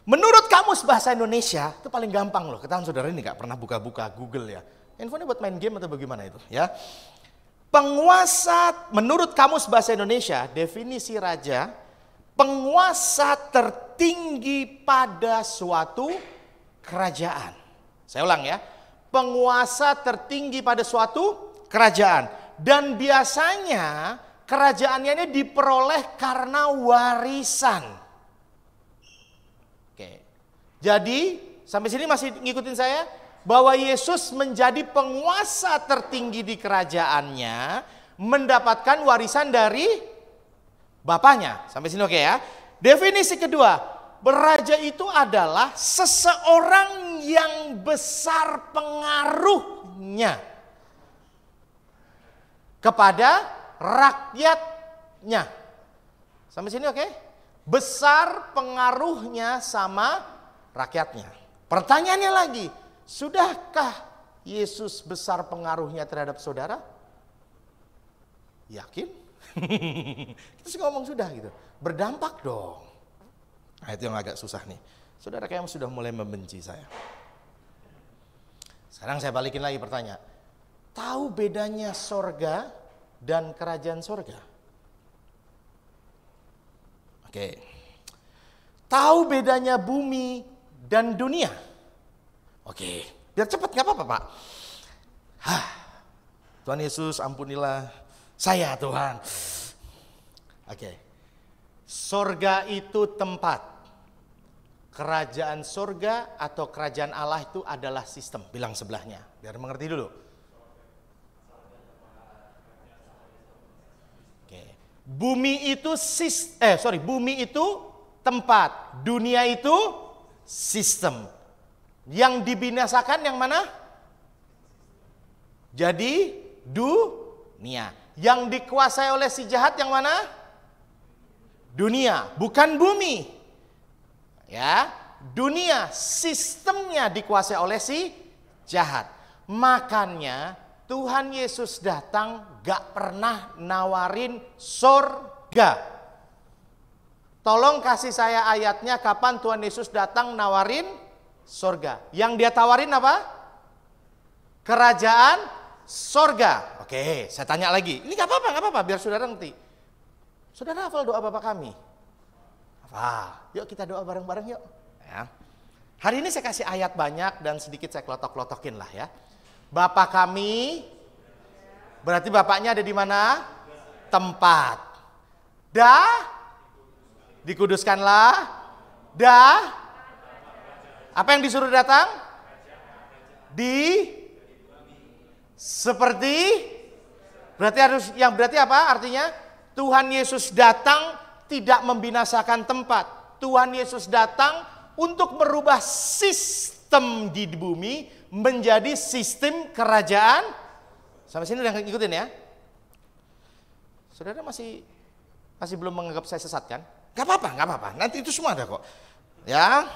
Menurut Kamus Bahasa Indonesia, itu paling gampang loh. Ketahuan saudara ini gak pernah buka-buka Google ya. Handphonenya buat main game atau bagaimana itu ya. Penguasa, menurut Kamus Bahasa Indonesia, definisi raja, penguasa tertinggi pada suatu kerajaan. Saya ulang ya. Penguasa tertinggi pada suatu kerajaan. Dan biasanya kerajaannya ini diperoleh karena warisan. Oke. Jadi, sampai sini masih ngikutin saya? Bahwa Yesus menjadi penguasa tertinggi di kerajaannya, mendapatkan warisan dari Bapaknya. Sampai sini oke ya? Definisi kedua, beraja itu adalah seseorang yang besar pengaruhnya kepada rakyatnya. Sampai sini oke? Besar pengaruhnya sama rakyatnya. Pertanyaannya lagi, sudahkah Yesus besar pengaruhnya terhadap saudara? Yakin? Kita sih ngomong sudah gitu. Berdampak dong. Nah itu yang agak susah nih. Saudara kayaknya sudah mulai membenci saya. Sekarang saya balikin lagi pertanyaan. Tahu bedanya sorga dan kerajaan sorga? Oke. Tahu bedanya bumi dan dunia. Oke, biar cepat nggak apa-apa Pak. Tuhan Yesus ampunilah saya Tuhan. Oke, sorga itu tempat. Kerajaan sorga atau kerajaan Allah itu adalah sistem. Bilang sebelahnya, biar mengerti dulu. Oke, bumi itu bumi itu tempat, dunia itu sistem. Yang dibinasakan yang mana? Jadi dunia. Yang dikuasai oleh si jahat yang mana? Dunia, bukan bumi. Ya, dunia sistemnya dikuasai oleh si jahat. Makanya Tuhan Yesus datang gak pernah nawarin sorga. Tolong kasih saya ayatnya kapan Tuhan Yesus datang nawarin sorga. Yang dia tawarin apa? Kerajaan sorga. Oke, saya tanya lagi. Ini gak apa-apa, biar saudara ngerti. Saudara hafal doa Bapa kami? Hafal. Yuk kita doa bareng-bareng yuk. Ya. Hari ini saya kasih ayat banyak dan sedikit saya klotok-klotokin lah ya. Bapa kami, berarti Bapaknya ada di mana? Tempat. Dikuduskanlah. Apa yang disuruh datang? Seperti, berarti apa artinya? Tuhan Yesus datang tidak membinasakan tempat. Tuhan Yesus datang untuk merubah sistem di bumi menjadi sistem kerajaan. Sampai sini udah ngikutin ya? Saudara masih belum menganggap saya sesat kan? Gak apa-apa. Nanti itu semua ada kok. Ya.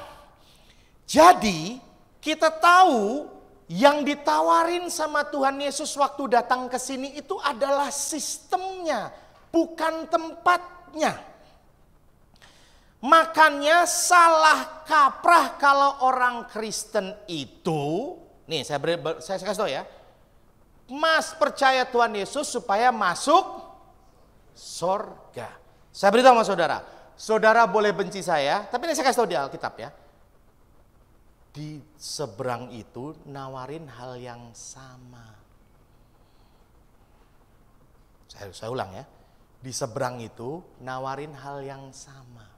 Jadi kita tahu yang ditawarin sama Tuhan Yesus waktu datang ke sini itu adalah sistemnya, bukan tempatnya. Makanya salah kaprah kalau orang Kristen itu, nih saya kasih tahu ya, Mas percaya Tuhan Yesus supaya masuk sorga. Saya beritahu sama saudara, saudara boleh benci saya, tapi ini saya kasih tahu di Alkitab ya. Di seberang itu nawarin hal yang sama. Saya ulang ya. Di seberang itu nawarin hal yang sama.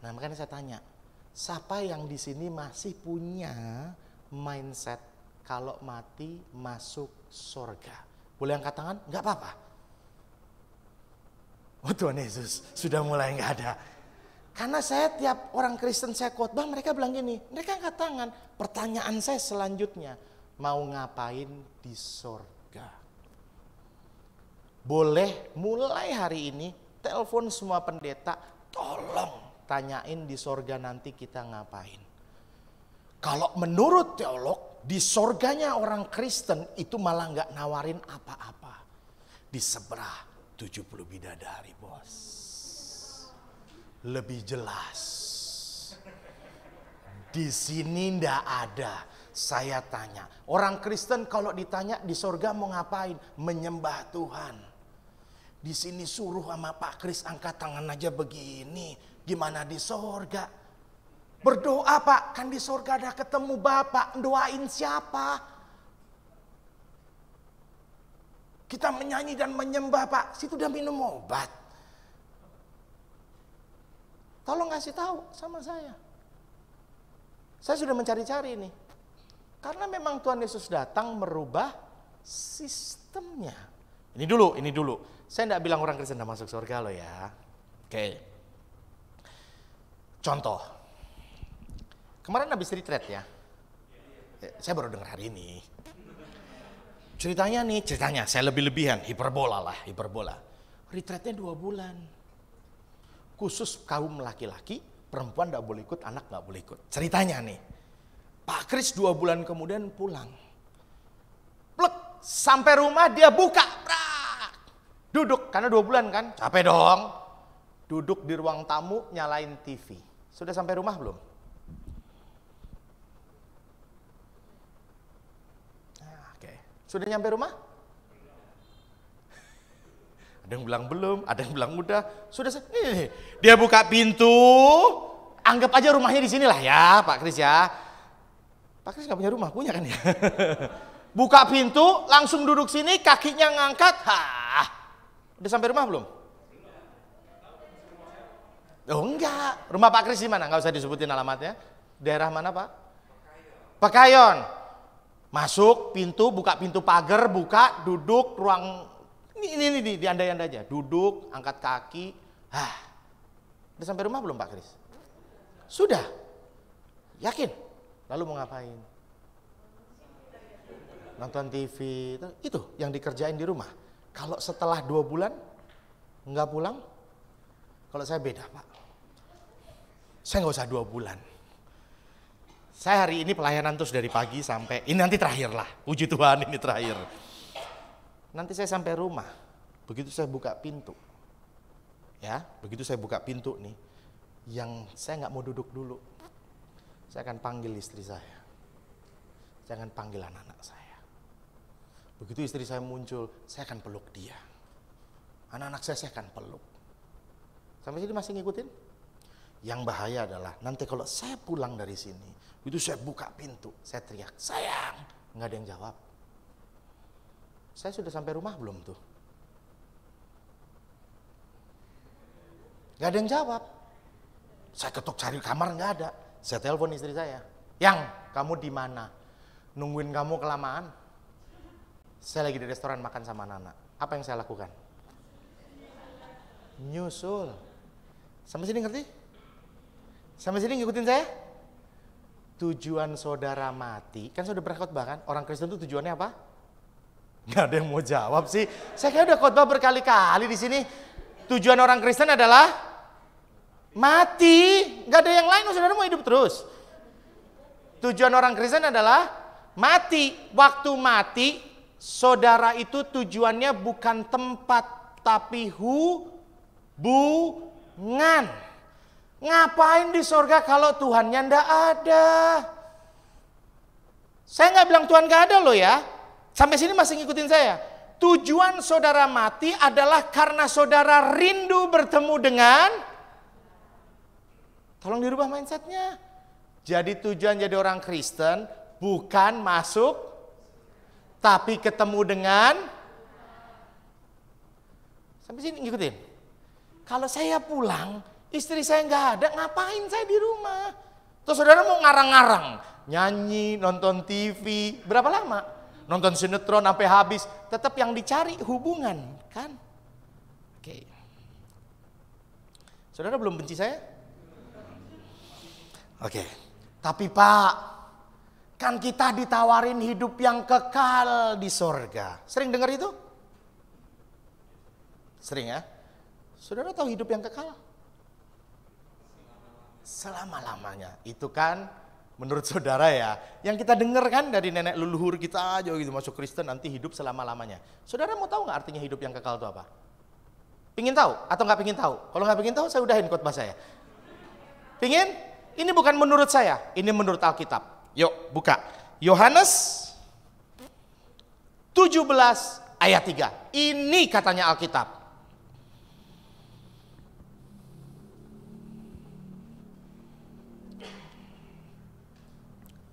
Nah makanya saya tanya, siapa yang di sini masih punya mindset kalau mati masuk surga? Boleh angkat tangan? Enggak apa-apa. Oh Tuhan Yesus, sudah mulai enggak ada. Karena saya tiap orang Kristen saya khotbah mereka bilang gini, mereka angkat tangan. Pertanyaan saya selanjutnya, mau ngapain di surga? Boleh mulai hari ini telepon semua pendeta, tolong tanyain di sorga nanti kita ngapain. Kalau menurut teolog, di sorganya orang Kristen itu malah nggak nawarin apa-apa. Di seberang 70 bidadari bos. Lebih jelas. Di sini ndak ada. Saya tanya, orang Kristen kalau ditanya di sorga mau ngapain? Menyembah Tuhan. Di sini suruh sama Pak Kris angkat tangan aja begini. Gimana di sorga? Berdoa Pak, kan di sorga ada ketemu Bapak. Doain siapa? Kita menyanyi dan menyembah Pak. Situ udah minum obat. Tolong kasih tahu sama saya. Saya sudah mencari-cari nih. Karena memang Tuhan Yesus datang merubah sistemnya. Ini dulu. Saya tidak bilang orang Kristen tidak masuk surga loh ya. Oke. Contoh. Kemarin habis retreat ya. Saya baru dengar hari ini. Ceritanya saya lebih-lebihan. Hiperbola. Retreatnya 2 bulan. Khusus kaum laki-laki, perempuan tidak boleh ikut, anak tidak boleh ikut. Ceritanya nih. Pak Kris 2 bulan kemudian pulang. Plek, sampai rumah dia buka. Duduk, karena 2 bulan kan, capek dong. Duduk di ruang tamu, nyalain TV. Sudah sampai rumah belum? Nah, oke. Sudah nyampe rumah? Ada yang bilang belum, ada yang bilang udah. Sudah, dia buka pintu, Anggap aja rumahnya di sini lah ya Pak Kris ya. Pak Kris gak punya rumah, punya kan ya? Buka pintu, langsung duduk sini, kakinya ngangkat. Udah sampai rumah belum? Oh enggak, rumah Pak Kris di mana? Nggak usah disebutin alamatnya. Daerah mana Pak? Pekayon. Masuk pintu, buka pintu pagar, buka, duduk, ruang ini diandai-andai aja. Duduk, angkat kaki. Udah sampai rumah belum Pak Kris? Sudah. Yakin? Lalu mau ngapain? Nonton TV, itu yang dikerjain di rumah. Kalau setelah 2 bulan nggak pulang, kalau saya beda Pak. Saya nggak usah 2 bulan. Saya hari ini pelayanan terus dari pagi sampai, ini nanti terakhir lah, puji Tuhan ini terakhir. Nanti saya sampai rumah, begitu saya buka pintu, ya, begitu saya buka pintu nih, yang saya nggak mau duduk dulu, saya akan panggil istri saya, jangan panggil anak-anak saya. Begitu istri saya muncul, saya akan peluk dia. Anak-anak saya akan peluk. Sampai sini masih ngikutin? Yang bahaya adalah nanti kalau saya pulang dari sini, itu saya buka pintu, saya teriak, sayang, nggak ada yang jawab. Saya sudah sampai rumah belum tuh? Nggak ada yang jawab. Saya ketuk cari kamar, nggak ada. Saya telepon istri saya, yang kamu di mana? Nungguin kamu kelamaan. Saya lagi di restoran makan sama anak-anak. Apa yang saya lakukan? Nyusul. Sampai sini ngerti? Sampai sini ngikutin saya? Tujuan saudara mati, kan sudah pernah khotbah kan? Orang Kristen itu tujuannya apa? Nggak ada yang mau jawab sih. Saya kayak udah khotbah berkali-kali di sini. Tujuan orang Kristen adalah mati. Nggak ada yang lain, saudara mau hidup terus. Tujuan orang Kristen adalah mati. Waktu mati, saudara itu tujuannya bukan tempat, tapi hubungan. Ngapain di sorga kalau Tuhannya ndak ada? Saya nggak bilang Tuhan nggak ada loh ya. Sampai sini masih ngikutin saya. Tujuan saudara mati adalah karena saudara rindu bertemu dengan. Tolong dirubah mindsetnya. Jadi tujuan jadi orang Kristen bukan masuk, tapi ketemu dengan. Sampai sini ngikutin. Kalau saya pulang, istri saya nggak ada, ngapain saya di rumah? Terus saudara mau ngarang-ngarang, nyanyi, nonton TV, berapa lama? Nonton sinetron sampai habis, tetap yang dicari hubungan, kan? Oke. Saudara belum benci saya? Oke. Tapi Pak, kan kita ditawarin hidup yang kekal di sorga. Sering dengar itu? Sering ya? Saudara tahu hidup yang kekal? Selama-lamanya. Itu kan menurut saudara ya, yang kita dengar kan dari nenek leluhur kita aja gitu, masuk Kristen nanti hidup selama-lamanya. Saudara mau tahu nggak artinya hidup yang kekal itu apa? Pingin tahu atau nggak pingin tahu? Kalau nggak pingin tahu, saya udahin khotbah saya. Pingin? Ini bukan menurut saya, ini menurut Alkitab. Yuk buka Yohanes 17 ayat 3. Ini katanya Alkitab.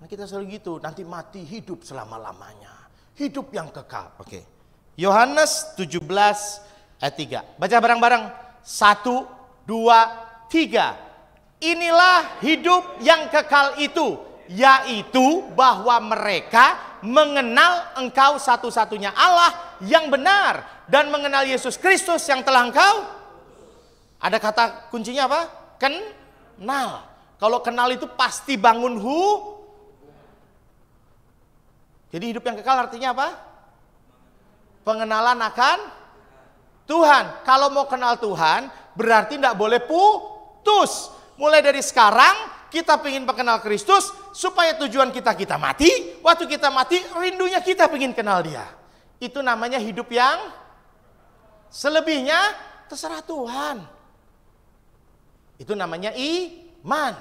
Kita selalu gitu, nanti mati hidup selama-lamanya. Hidup yang kekal. Oke. Yohanes 17 ayat 3. Baca bareng-bareng. 1, 2, 3. Inilah hidup yang kekal itu, yaitu bahwa mereka mengenal Engkau satu-satunya Allah yang benar dan mengenal Yesus Kristus yang telah Engkau. Ada kata kuncinya apa? Kenal. Kalau kenal itu pasti bangun Jadi hidup yang kekal artinya apa? Pengenalan akan Tuhan. Kalau mau kenal Tuhan, berarti tidak boleh putus. Mulai dari sekarang, kita ingin mengenal Kristus, supaya tujuan kita mati. Waktu kita mati, rindunya kita ingin kenal Dia. Itu namanya hidup yang selebihnya terserah Tuhan. Itu namanya iman.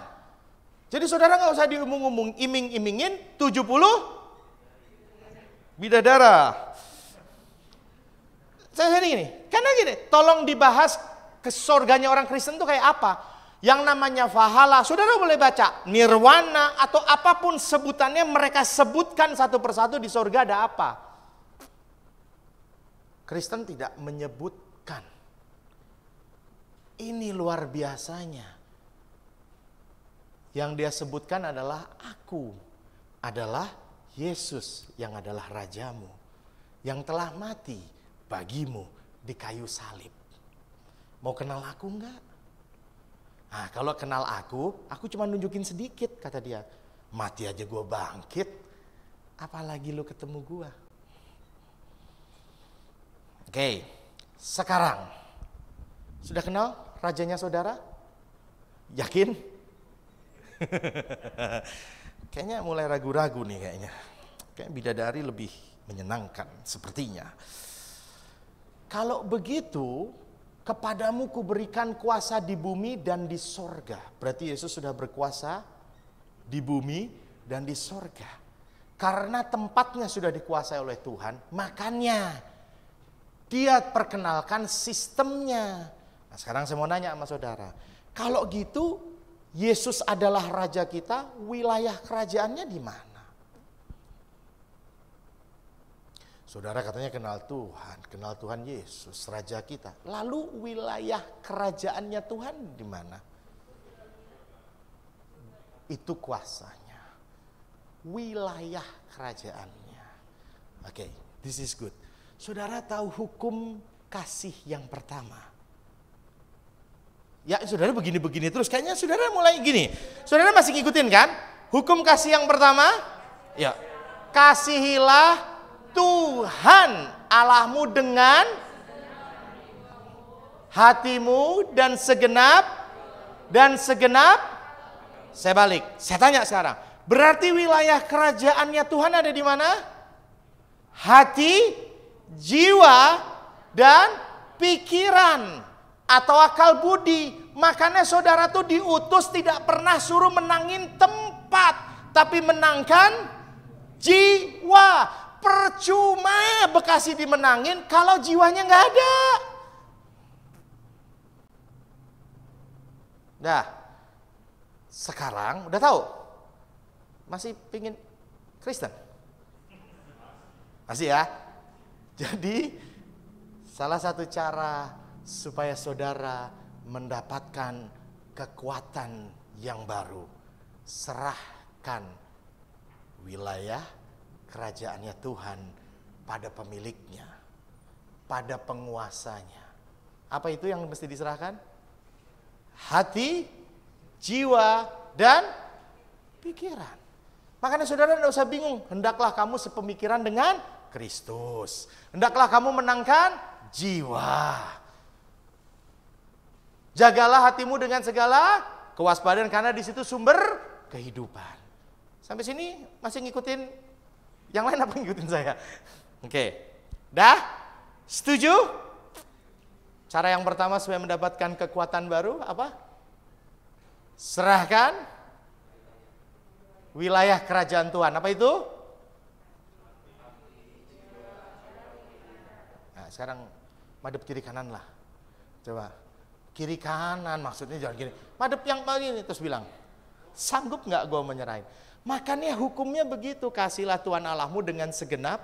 Jadi saudara nggak usah diumung-umung, iming-imingin 70 bidadara. Saya gini, karena gini, tolong dibahas ke surganya orang Kristen itu kayak apa. Yang namanya Valhalla, saudara boleh baca. Nirwana atau apapun sebutannya, mereka sebutkan satu persatu di surga ada apa. Kristen tidak menyebutkan. Ini luar biasanya. Yang dia sebutkan adalah aku. Adalah Yesus yang adalah rajamu. Yang telah mati bagimu di kayu salib. Mau kenal aku enggak? Nah, kalau kenal aku cuma nunjukin sedikit, kata dia. Mati aja gue bangkit, apalagi lu ketemu gue. Oke, sekarang sudah kenal rajanya saudara? Yakin? Kayaknya mulai ragu-ragu nih kayaknya. Kayak bidadari lebih menyenangkan sepertinya. Kalau begitu, kepadamu kuberikan kuasa di bumi dan di sorga. Berarti Yesus sudah berkuasa di bumi dan di sorga. Karena tempatnya sudah dikuasai oleh Tuhan, makanya dia perkenalkan sistemnya. Nah, sekarang saya mau nanya sama saudara. Kalau gitu, Yesus adalah raja kita, wilayah kerajaannya di mana? Saudara katanya kenal Tuhan Yesus, raja kita. Lalu wilayah kerajaannya Tuhan di mana? Itu kuasanya. Wilayah kerajaannya. Oke, this is good. Saudara tahu hukum kasih yang pertama? Ya, saudara begini-begini terus. Kayaknya saudara mulai gini. Saudara masih ngikutin kan? Hukum kasih yang pertama? Ya. Kasihilah Tuhan Allahmu dengan hatimu dan segenap. Saya balik, saya tanya sekarang. Berarti wilayah kerajaannya Tuhan ada di mana? Hati, jiwa, dan pikiran atau akal budi. Makanya saudara tuh diutus tidak pernah suruh menangin tempat, tapi menangkan jiwa. Percuma Bekasi dimenangin kalau jiwanya nggak ada. Nah, sekarang udah tahu? Masih pingin Kristen? Masih ya? Jadi, salah satu cara supaya saudara mendapatkan kekuatan yang baru, serahkan wilayah kerajaannya Tuhan pada pemiliknya, pada penguasanya. Apa itu yang mesti diserahkan? Hati, jiwa, dan pikiran. Makanya saudara tidak usah bingung. Hendaklah kamu sepemikiran dengan Kristus. Hendaklah kamu menangkan jiwa. Jagalah hatimu dengan segala kewaspadaan karena di situ sumber kehidupan. Sampai sini masih ngikutin? Yang lain apa ngikutin saya? Oke. Dah? Setuju? Cara yang pertama supaya mendapatkan kekuatan baru apa? Serahkan wilayah kerajaan Tuhan. Apa itu? Nah, sekarang madep kiri kanan lah. Coba. Kiri kanan maksudnya jangan gini. Madep yang begini terus bilang, sanggup nggak gue menyerahin? Makanya hukumnya begitu, kasihlah Tuhan Allahmu dengan segenap.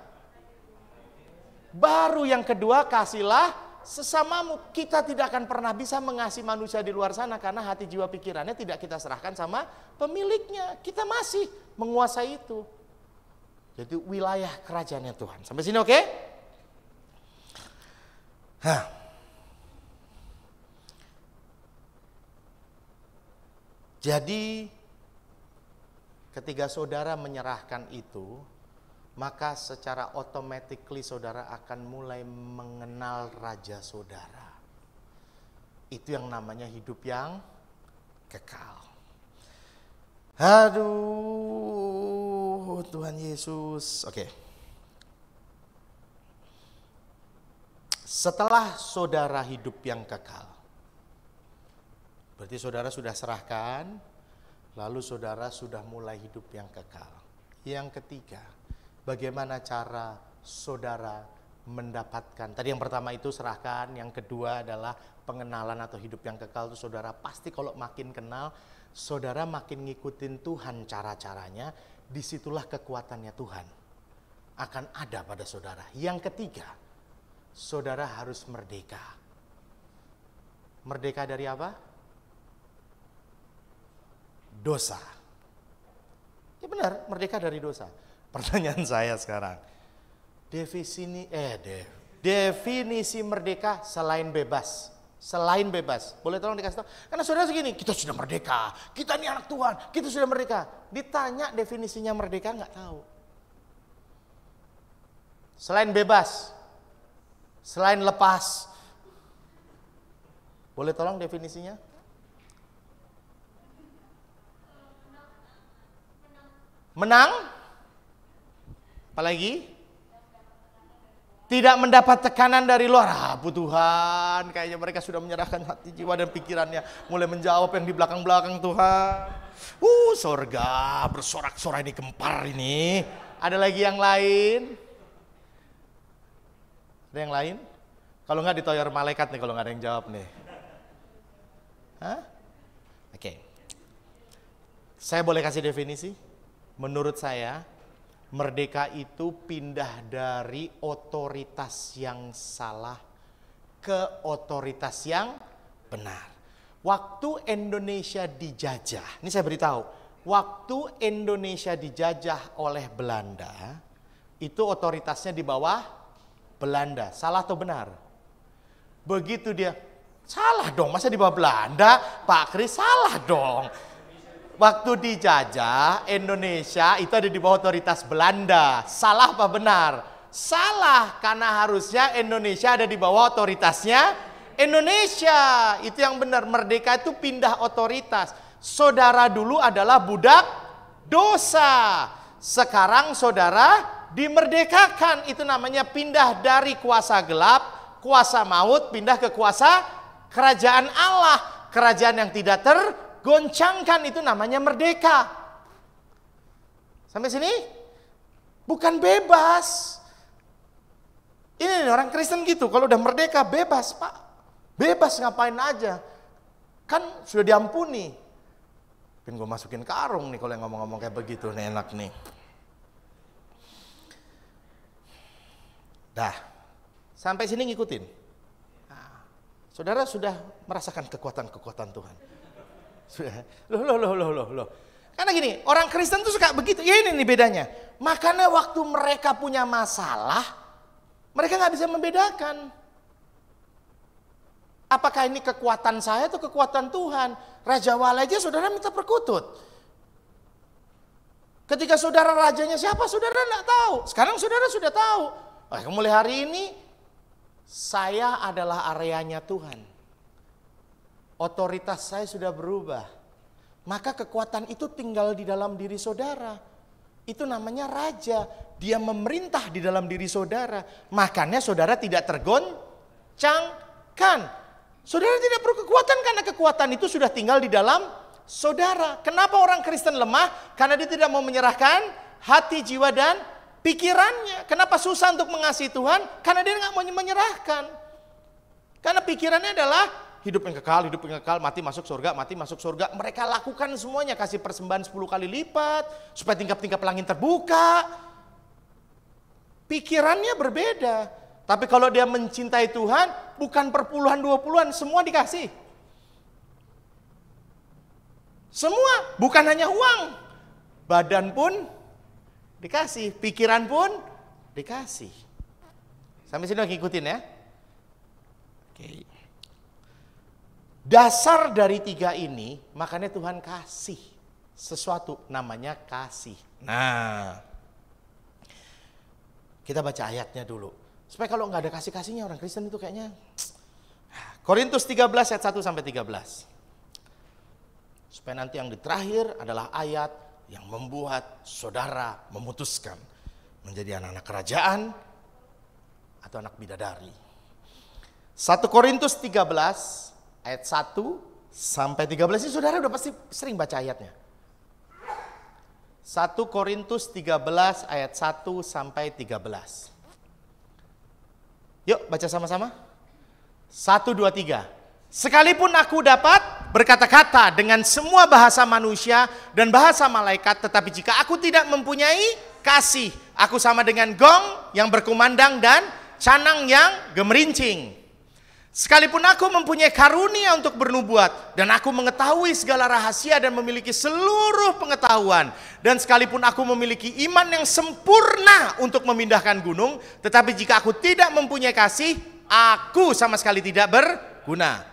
Baru yang kedua, kasihlah sesamamu. Kita tidak akan pernah bisa mengasihi manusia di luar sana karena hati jiwa pikirannya tidak kita serahkan sama pemiliknya. Kita masih menguasai itu. Jadi wilayah kerajaannya Tuhan. Sampai sini oke? Jadi ketika saudara menyerahkan itu, maka secara automatically saudara akan mulai mengenal raja saudara. Itu yang namanya hidup yang kekal. Aduh, Tuhan Yesus. Oke. Setelah saudara hidup yang kekal, berarti saudara sudah serahkan. Lalu saudara sudah mulai hidup yang kekal. Yang ketiga, bagaimana cara saudara mengenal raja saudara? Itu yang namanya hidup yang kekal. Aduh, Tuhan Yesus. Oke. Setelah saudara hidup yang kekal, berarti saudara sudah mulai hidup yang kekal. Lalu saudara sudah mulai hidup yang kekal. Yang ketiga, bagaimana cara saudara mendapatkan. Tadi yang pertama itu serahkan, yang kedua adalah pengenalan atau hidup yang kekal. Itu saudara pasti kalau makin kenal, saudara makin ngikutin Tuhan cara-caranya, disitulah kekuatannya Tuhan akan ada pada saudara. Yang ketiga, saudara harus merdeka. Merdeka dari apa? Dosa. Ya benar, merdeka dari dosa. Pertanyaan saya sekarang, definisi merdeka selain bebas. Selain bebas. Boleh tolong dikasih tahu? Karena saudara segini, kita sudah merdeka. Kita ini anak Tuhan, kita sudah merdeka. Ditanya definisinya merdeka nggak tahu. Selain bebas. Selain lepas. Boleh tolong definisinya? Menang? Apalagi? Tidak mendapat tekanan dari luar. Tuhan, kayaknya mereka sudah menyerahkan hati, jiwa, dan pikirannya. Mulai menjawab yang di belakang-belakang Tuhan. Sorga bersorak-sorai ini, gempar ini. Ada lagi yang lain? Ada yang lain? Kalau nggak ditoyor malaikat nih kalau nggak ada yang jawab nih. Hah? Oke. Saya boleh kasih definisi? Menurut saya, merdeka itu pindah dari otoritas yang salah ke otoritas yang benar. Waktu Indonesia dijajah, ini saya beritahu, waktu Indonesia dijajah oleh Belanda, itu otoritasnya di bawah Belanda. Salah atau benar? Begitu dia, salah dong, masa di bawah Belanda? Pak Kris, salah dong. Waktu dijajah, Indonesia itu ada di bawah otoritas Belanda. Salah apa benar? Salah, karena harusnya Indonesia ada di bawah otoritasnya Indonesia. Itu yang benar, merdeka itu pindah otoritas. Saudara dulu adalah budak dosa. Sekarang saudara dimerdekakan. Itu namanya pindah dari kuasa gelap, kuasa maut, pindah ke kuasa kerajaan Allah. Kerajaan yang tidak tergoncangkan, itu namanya merdeka. Sampai sini? Bukan bebas. Ini orang Kristen gitu, kalau udah merdeka bebas Pak. Bebas ngapain aja. Kan sudah diampuni. Mungkin gue masukin karung nih kalau yang ngomong-ngomong kayak begitu nih, enak nih. Dah, sampai sini ngikutin. Nah, saudara sudah merasakan kekuatan-kekuatan Tuhan. Sudah. Loh. Karena gini, orang Kristen tuh suka begitu. Ya ini nih bedanya. Makanya waktu mereka punya masalah, mereka nggak bisa membedakan. Apakah ini kekuatan saya atau kekuatan Tuhan? Raja Wala aja saudara minta perkutut. Ketika saudara rajanya siapa, saudara nggak tahu. Sekarang saudara sudah tahu. Mulai hari ini, saya adalah areanya Tuhan. Otoritas saya sudah berubah. Maka kekuatan itu tinggal di dalam diri saudara. Itu namanya raja. Dia memerintah di dalam diri saudara. Makanya saudara tidak tergoncangkan. Saudara tidak perlu kekuatan karena kekuatan itu sudah tinggal di dalam saudara. Kenapa orang Kristen lemah? Karena dia tidak mau menyerahkan hati, jiwa, dan pikirannya. Kenapa susah untuk mengasihi Tuhan? Karena dia nggak mau menyerahkan. Karena pikirannya adalah hidup yang kekal, mati masuk surga, mati masuk surga. Mereka lakukan semuanya, kasih persembahan 10 kali lipat, supaya tingkap-tingkap langit terbuka. Pikirannya berbeda. Tapi kalau dia mencintai Tuhan, bukan perpuluhan 20-an, semua dikasih. Semua, bukan hanya uang. Badan pun dikasih, pikiran pun dikasih. Sampai sini lagi ikutin ya. Oke. Dasar dari 3 ini, makanya Tuhan kasih sesuatu, namanya kasih. Nah, kita baca ayatnya dulu. Supaya kalau nggak ada kasih-kasihnya orang Kristen itu kayaknya. Korintus 13 ayat 1 sampai 13. Supaya nanti yang di terakhir adalah ayat yang membuat saudara memutuskan menjadi anak-anak kerajaan atau anak bidadari. 1 Korintus 13 ayat 1 sampai 13 ini saudara udah pasti sering baca ayatnya. 1 Korintus 13 ayat 1 sampai 13. Yuk baca sama-sama. 1, 2, 3. Sekalipun aku dapat berkata-kata dengan semua bahasa manusia dan bahasa malaikat, tetapi jika aku tidak mempunyai kasih, aku sama dengan gong yang berkumandang dan canang yang gemerincing. Sekalipun aku mempunyai karunia untuk bernubuat, dan aku mengetahui segala rahasia dan memiliki seluruh pengetahuan, dan sekalipun aku memiliki iman yang sempurna untuk memindahkan gunung, tetapi jika aku tidak mempunyai kasih, aku sama sekali tidak berguna.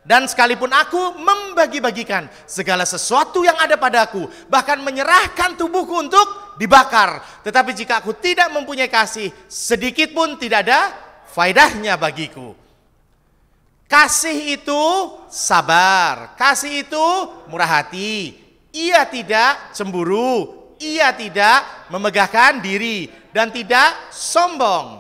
Dan sekalipun aku membagi-bagikan segala sesuatu yang ada padaku, bahkan menyerahkan tubuhku untuk dibakar, tetapi jika aku tidak mempunyai kasih, sedikit pun tidak ada faedahnya bagiku. Kasih itu sabar, kasih itu murah hati, ia tidak cemburu, ia tidak memegahkan diri, dan tidak sombong.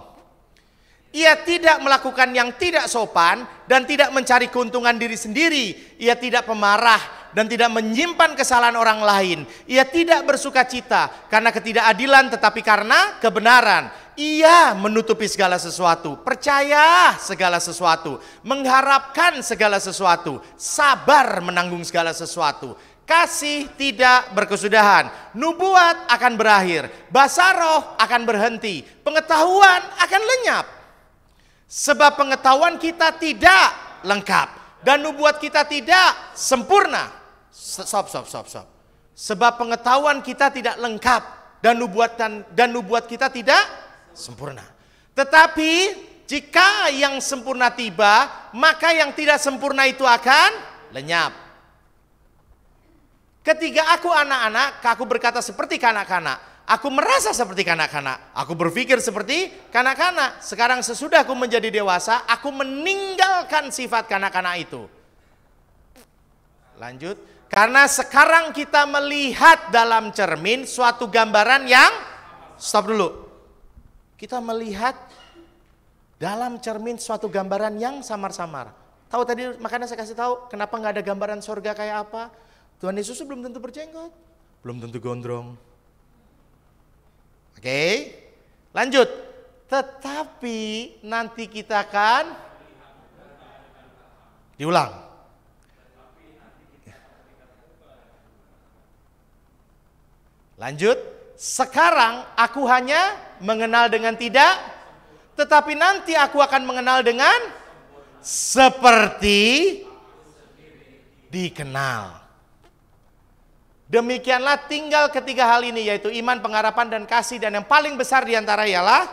Ia tidak melakukan yang tidak sopan dan tidak mencari keuntungan diri sendiri. Ia tidak pemarah dan tidak menyimpan kesalahan orang lain. Ia tidak bersuka cita karena ketidakadilan, tetapi karena kebenaran. Ia menutupi segala sesuatu, percaya segala sesuatu, mengharapkan segala sesuatu, sabar menanggung segala sesuatu. Kasih tidak berkesudahan, nubuat akan berakhir, basaroh akan berhenti, pengetahuan akan lenyap. Sebab pengetahuan kita tidak lengkap dan nubuat kita tidak sempurna. Stop. Sebab pengetahuan kita tidak lengkap dan nubuat kita tidak sempurna. Tetapi jika yang sempurna tiba, maka yang tidak sempurna itu akan lenyap. Ketika aku anak-anak, aku berkata seperti kanak-kanak. Aku merasa seperti kanak-kanak, aku berpikir seperti kanak-kanak. Sekarang sesudah aku menjadi dewasa, aku meninggalkan sifat kanak-kanak itu. Lanjut. Karena sekarang kita melihat dalam cermin suatu gambaran yang, stop dulu. Kita melihat dalam cermin suatu gambaran yang samar-samar. Tahu tadi, makanya saya kasih tahu kenapa nggak ada gambaran surga kayak apa. Tuhan Yesus belum tentu berjenggot, belum tentu gondrong. Oke, lanjut. Tetapi nanti kita akan diulang. Lanjut. Sekarang aku hanya mengenal dengan tidak, tetapi nanti aku akan mengenal dengan seperti dikenal. Demikianlah tinggal ketiga hal ini, yaitu iman, pengharapan, dan kasih. Dan yang paling besar diantara ialah,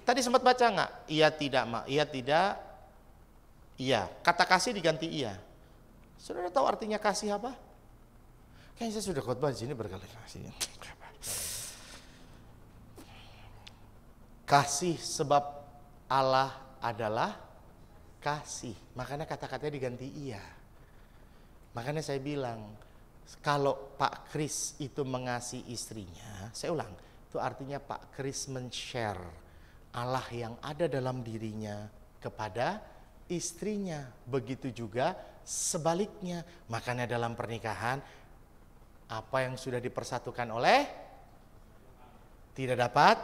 tadi sempat baca nggak? Ia tidak, iya. Kata kasih diganti iya. Saudara tahu artinya kasih apa? Kayaknya saya sudah khotbah di sini berkali-kali. Kasih sebab Allah adalah kasih. Makanya kata-katanya diganti iya. Makanya saya bilang, kalau Pak Kris itu mengasihi istrinya, saya ulang, itu artinya Pak Kris men-share Allah yang ada dalam dirinya kepada istrinya. Begitu juga sebaliknya. Makanya dalam pernikahan, apa yang sudah dipersatukan oleh tidak dapat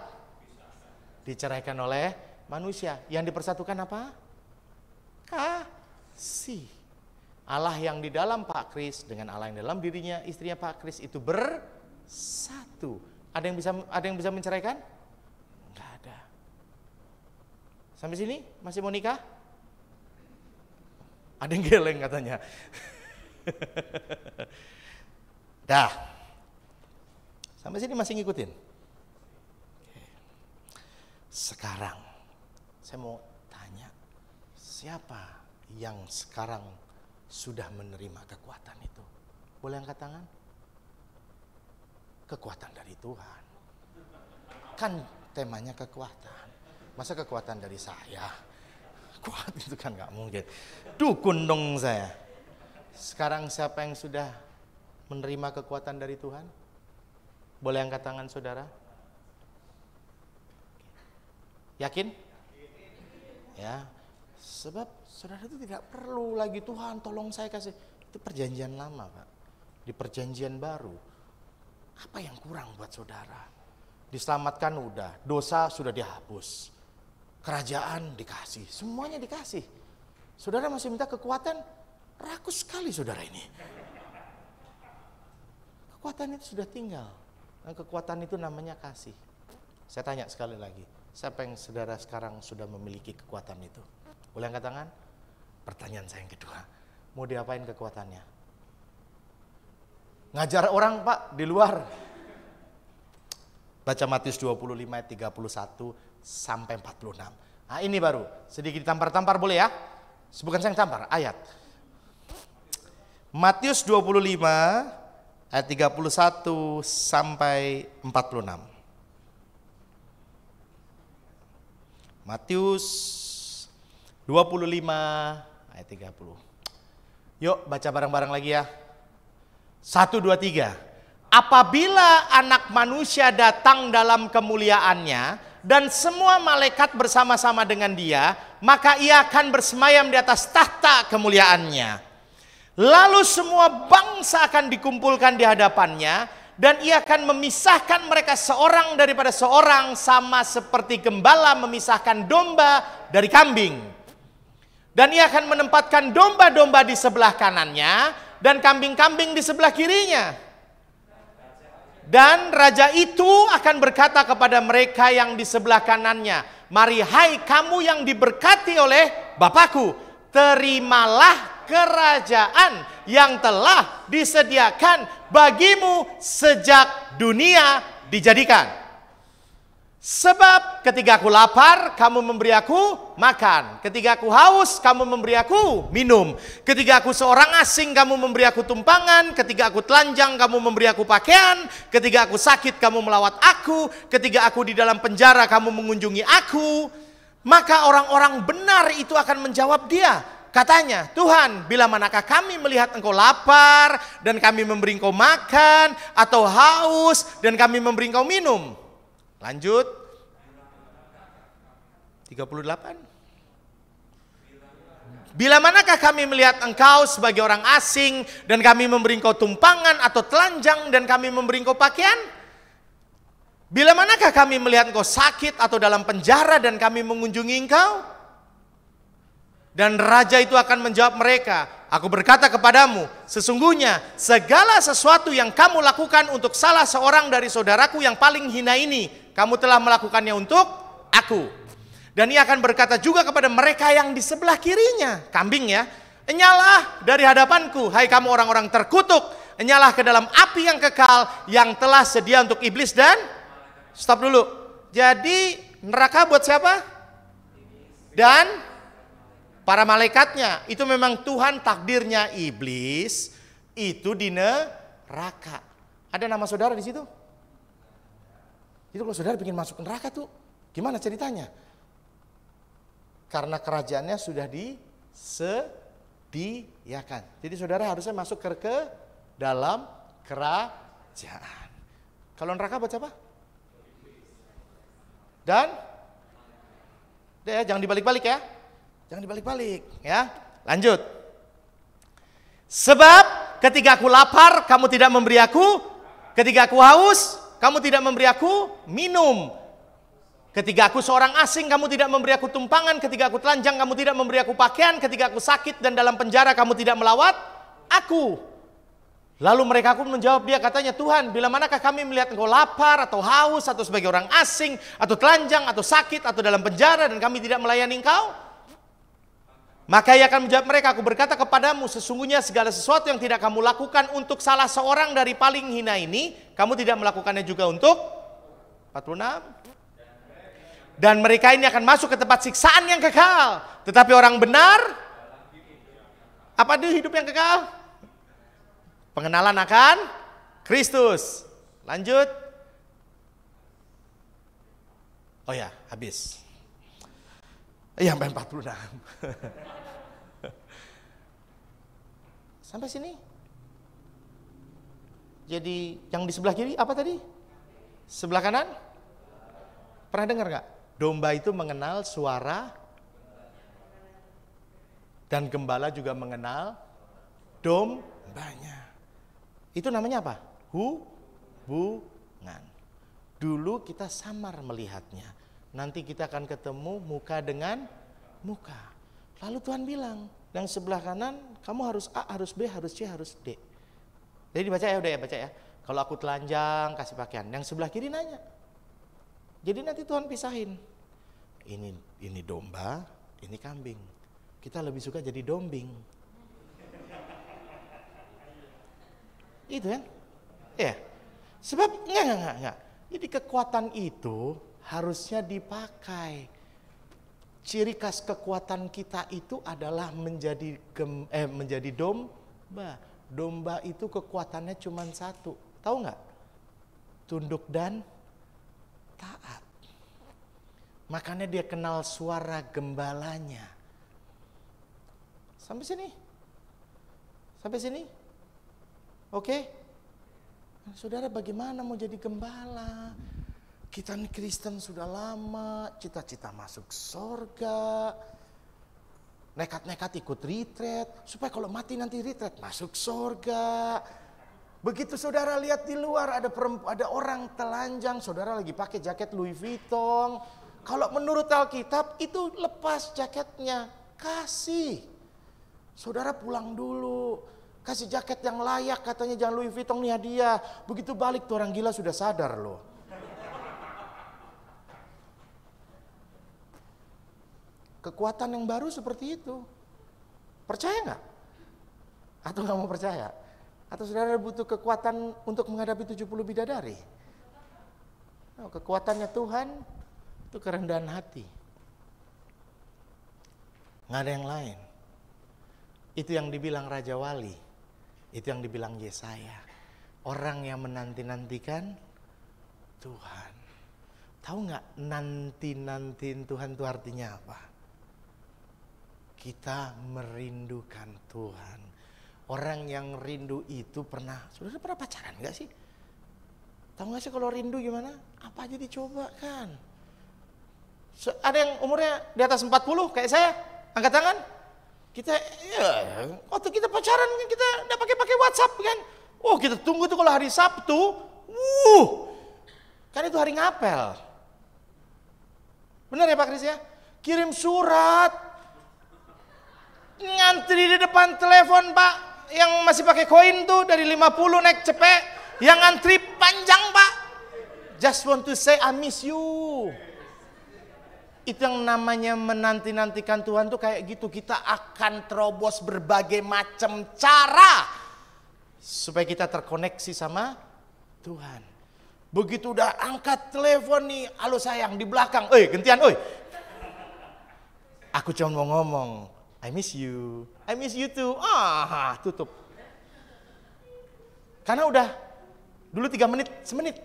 diceraikan oleh manusia. Yang dipersatukan apa? Kasih. Allah yang di dalam Pak Kris dengan Allah yang dalam dirinya istrinya Pak Kris itu bersatu. Ada yang bisa menceraikan? Enggak ada. Sampai sini masih mau nikah? Ada yang geleng katanya. Dah. Sampai sini masih ngikutin. Sekarang saya mau tanya, siapa yang sekarang sudah menerima kekuatan itu? Boleh angkat tangan? Kekuatan dari Tuhan. Kan temanya kekuatan. Masa kekuatan dari saya? Kuat itu kan gak mungkin. Dukun dong saya. Sekarang siapa yang sudah menerima kekuatan dari Tuhan? Boleh angkat tangan saudara? Yakin? Ya. Sebab saudara itu tidak perlu lagi Tuhan tolong saya kasih. Itu perjanjian lama Pak. Di perjanjian baru, apa yang kurang buat saudara? Diselamatkan udah, dosa sudah dihapus. kerajaan dikasih, semuanya dikasih. Saudara masih minta kekuatan, rakus sekali saudara ini. Kekuatan itu sudah tinggal. Dan kekuatan itu namanya kasih. Saya tanya sekali lagi, siapa yang saudara sekarang sudah memiliki kekuatan itu? Boleh angkat tangan? Pertanyaan saya yang kedua, mau diapain kekuatannya? Ngajar orang Pak di luar. Baca Matius 25 ayat 31 sampai 46. Nah ini baru, sedikit ditampar-tampar boleh ya? Bukan saya yang tampar, ayat. Matius 25 ayat 31 sampai 46. Matius 25 ayat 30. Yuk baca bareng-bareng lagi ya. 1, 2, 3. Apabila anak manusia datang dalam kemuliaannya dan semua malaikat bersama-sama dengan dia, maka ia akan bersemayam di atas tahta kemuliaannya. Lalu semua bangsa akan dikumpulkan di hadapannya dan ia akan memisahkan mereka seorang daripada seorang, sama seperti gembala memisahkan domba dari kambing. Dan ia akan menempatkan domba-domba di sebelah kanannya dan kambing-kambing di sebelah kirinya. Dan raja itu akan berkata kepada mereka yang di sebelah kanannya, mari hai kamu yang diberkati oleh Bapakku, terimalah kerajaan yang telah disediakan bagimu sejak dunia dijadikan. Sebab ketika aku lapar, kamu memberi aku makan. Ketika aku haus, kamu memberi aku minum. Ketika aku seorang asing, kamu memberi aku tumpangan. Ketika aku telanjang, kamu memberi aku pakaian. Ketika aku sakit, kamu melawat aku. Ketika aku di dalam penjara, kamu mengunjungi aku. Maka orang-orang benar itu akan menjawab dia. Katanya, Tuhan, bila manakah kami melihat engkau lapar dan kami memberi engkau makan, atau haus dan kami memberi engkau minum? Lanjut. 38. Bila manakah kami melihat engkau sebagai orang asing dan kami memberi engkau tumpangan atau telanjang dan kami memberi engkau pakaian? Bila manakah kami melihat engkau sakit atau dalam penjara dan kami mengunjungi engkau? Dan raja itu akan menjawab mereka, aku berkata kepadamu, sesungguhnya segala sesuatu yang kamu lakukan untuk salah seorang dari saudaraku yang paling hina ini, kamu telah melakukannya untuk aku. Dan ia akan berkata juga kepada mereka yang di sebelah kirinya, kambing ya, enyalah dari hadapanku, hai kamu orang-orang terkutuk, enyalah ke dalam api yang kekal yang telah sedia untuk iblis dan, stop dulu. Jadi neraka buat siapa? Dan para malaikatnya. Itu memang Tuhan takdirnya iblis itu di neraka. Ada nama saudara di situ? Itu kalau saudara ingin masuk ke neraka tuh, gimana ceritanya? Karena kerajaannya sudah disediakan. Jadi saudara harusnya masuk ke dalam kerajaan. Kalau neraka buat siapa? Dan jangan dibalik-balik ya. Jangan dibalik-balik ya. Lanjut. Sebab ketika aku lapar, kamu tidak memberi aku. Ketika aku haus, kamu tidak memberi aku minum. Ketika aku seorang asing, kamu tidak memberi aku tumpangan. Ketika aku telanjang, kamu tidak memberi aku pakaian. Ketika aku sakit dan dalam penjara, kamu tidak melawat aku. Lalu mereka pun menjawab dia, katanya, Tuhan, bila manakah kami melihat engkau lapar atau haus atau sebagai orang asing atau telanjang atau sakit atau dalam penjara dan kami tidak melayani engkau? Maka ia akan menjawab mereka, aku berkata kepadamu, sesungguhnya segala sesuatu yang tidak kamu lakukan untuk salah seorang dari paling hina ini, kamu tidak melakukannya juga untuk 46. Dan mereka ini akan masuk ke tempat siksaan yang kekal. Tetapi orang benar, apa itu hidup yang kekal? Pengenalan akan Kristus. Lanjut. Oh ya, habis. Iya, sampai 46. Sampai sini. Jadi yang di sebelah kiri apa tadi? Sebelah kanan? Pernah dengar nggak? Domba itu mengenal suara dan gembala juga mengenal dombanya. Itu namanya apa? Hubungan. Dulu kita samar melihatnya. nanti kita akan ketemu muka dengan muka. Lalu Tuhan bilang, yang sebelah kanan kamu harus A, harus B, harus C, harus D. Jadi dibaca ya, udah ya, baca ya. Kalau aku telanjang kasih pakaian, yang sebelah kiri nanya. Jadi nanti Tuhan pisahin. Ini domba, ini kambing. Kita lebih suka jadi dombing. Itu kan? Ya. Sebab enggak. Jadi kekuatan itu harusnya dipakai. Ciri khas kekuatan kita itu adalah menjadi domba. Domba itu kekuatannya cuma satu. Tahu nggak? Tunduk dan taat. Makanya dia kenal suara gembalanya. Sampai sini? Sampai sini? Oke? Saudara, bagaimana mau jadi gembala? Kita nih Kristen sudah lama, cita-cita masuk surga, nekat-nekat ikut retreat, supaya kalau mati nanti retreat masuk surga. Begitu saudara lihat di luar ada orang telanjang, saudara lagi pakai jaket Louis Vuitton. Kalau menurut Alkitab itu lepas jaketnya, kasih. Saudara pulang dulu, kasih jaket yang layak, katanya jangan Louis Vuitton nih hadiah. Begitu balik tuh orang gila sudah sadar loh. Kekuatan yang baru seperti itu. Percaya nggak? Atau nggak mau percaya? Atau saudara butuh kekuatan untuk menghadapi 70 bidadari? Kekuatannya Tuhan itu kerendahan hati. Nggak ada yang lain. Itu yang dibilang Raja Wali. Itu yang dibilang Yesaya. Orang yang menanti-nantikan Tuhan. Tahu nggak nanti-nantiin Tuhan itu artinya apa? Kita merindukan Tuhan. Orang yang rindu itu saudara pernah pacaran gak sih? Tahu gak sih kalau rindu gimana? Apa aja dicoba kan? Ada yang umurnya di atas 40 kayak saya, angkat tangan. Kita, ya, waktu kita pacaran kan kita udah pakai WhatsApp kan? Oh, kita tunggu tuh kalau hari Sabtu, kan itu hari ngapel. Benar ya Pak Kris ya? Kirim surat. Ngantri di depan telepon Pak, yang masih pakai koin tuh dari 50 naik cepet, yang ngantri panjang Pak. Just want to say I miss you. Itu yang namanya menanti-nantikan Tuhan tuh kayak gitu. Kita akan terobos berbagai macam cara supaya kita terkoneksi sama Tuhan. Begitu udah angkat telepon nih, halo sayang di belakang, gantian, aku cuma mau ngomong, I miss you too. Tutup. Karena udah dulu 3 menit, semenit.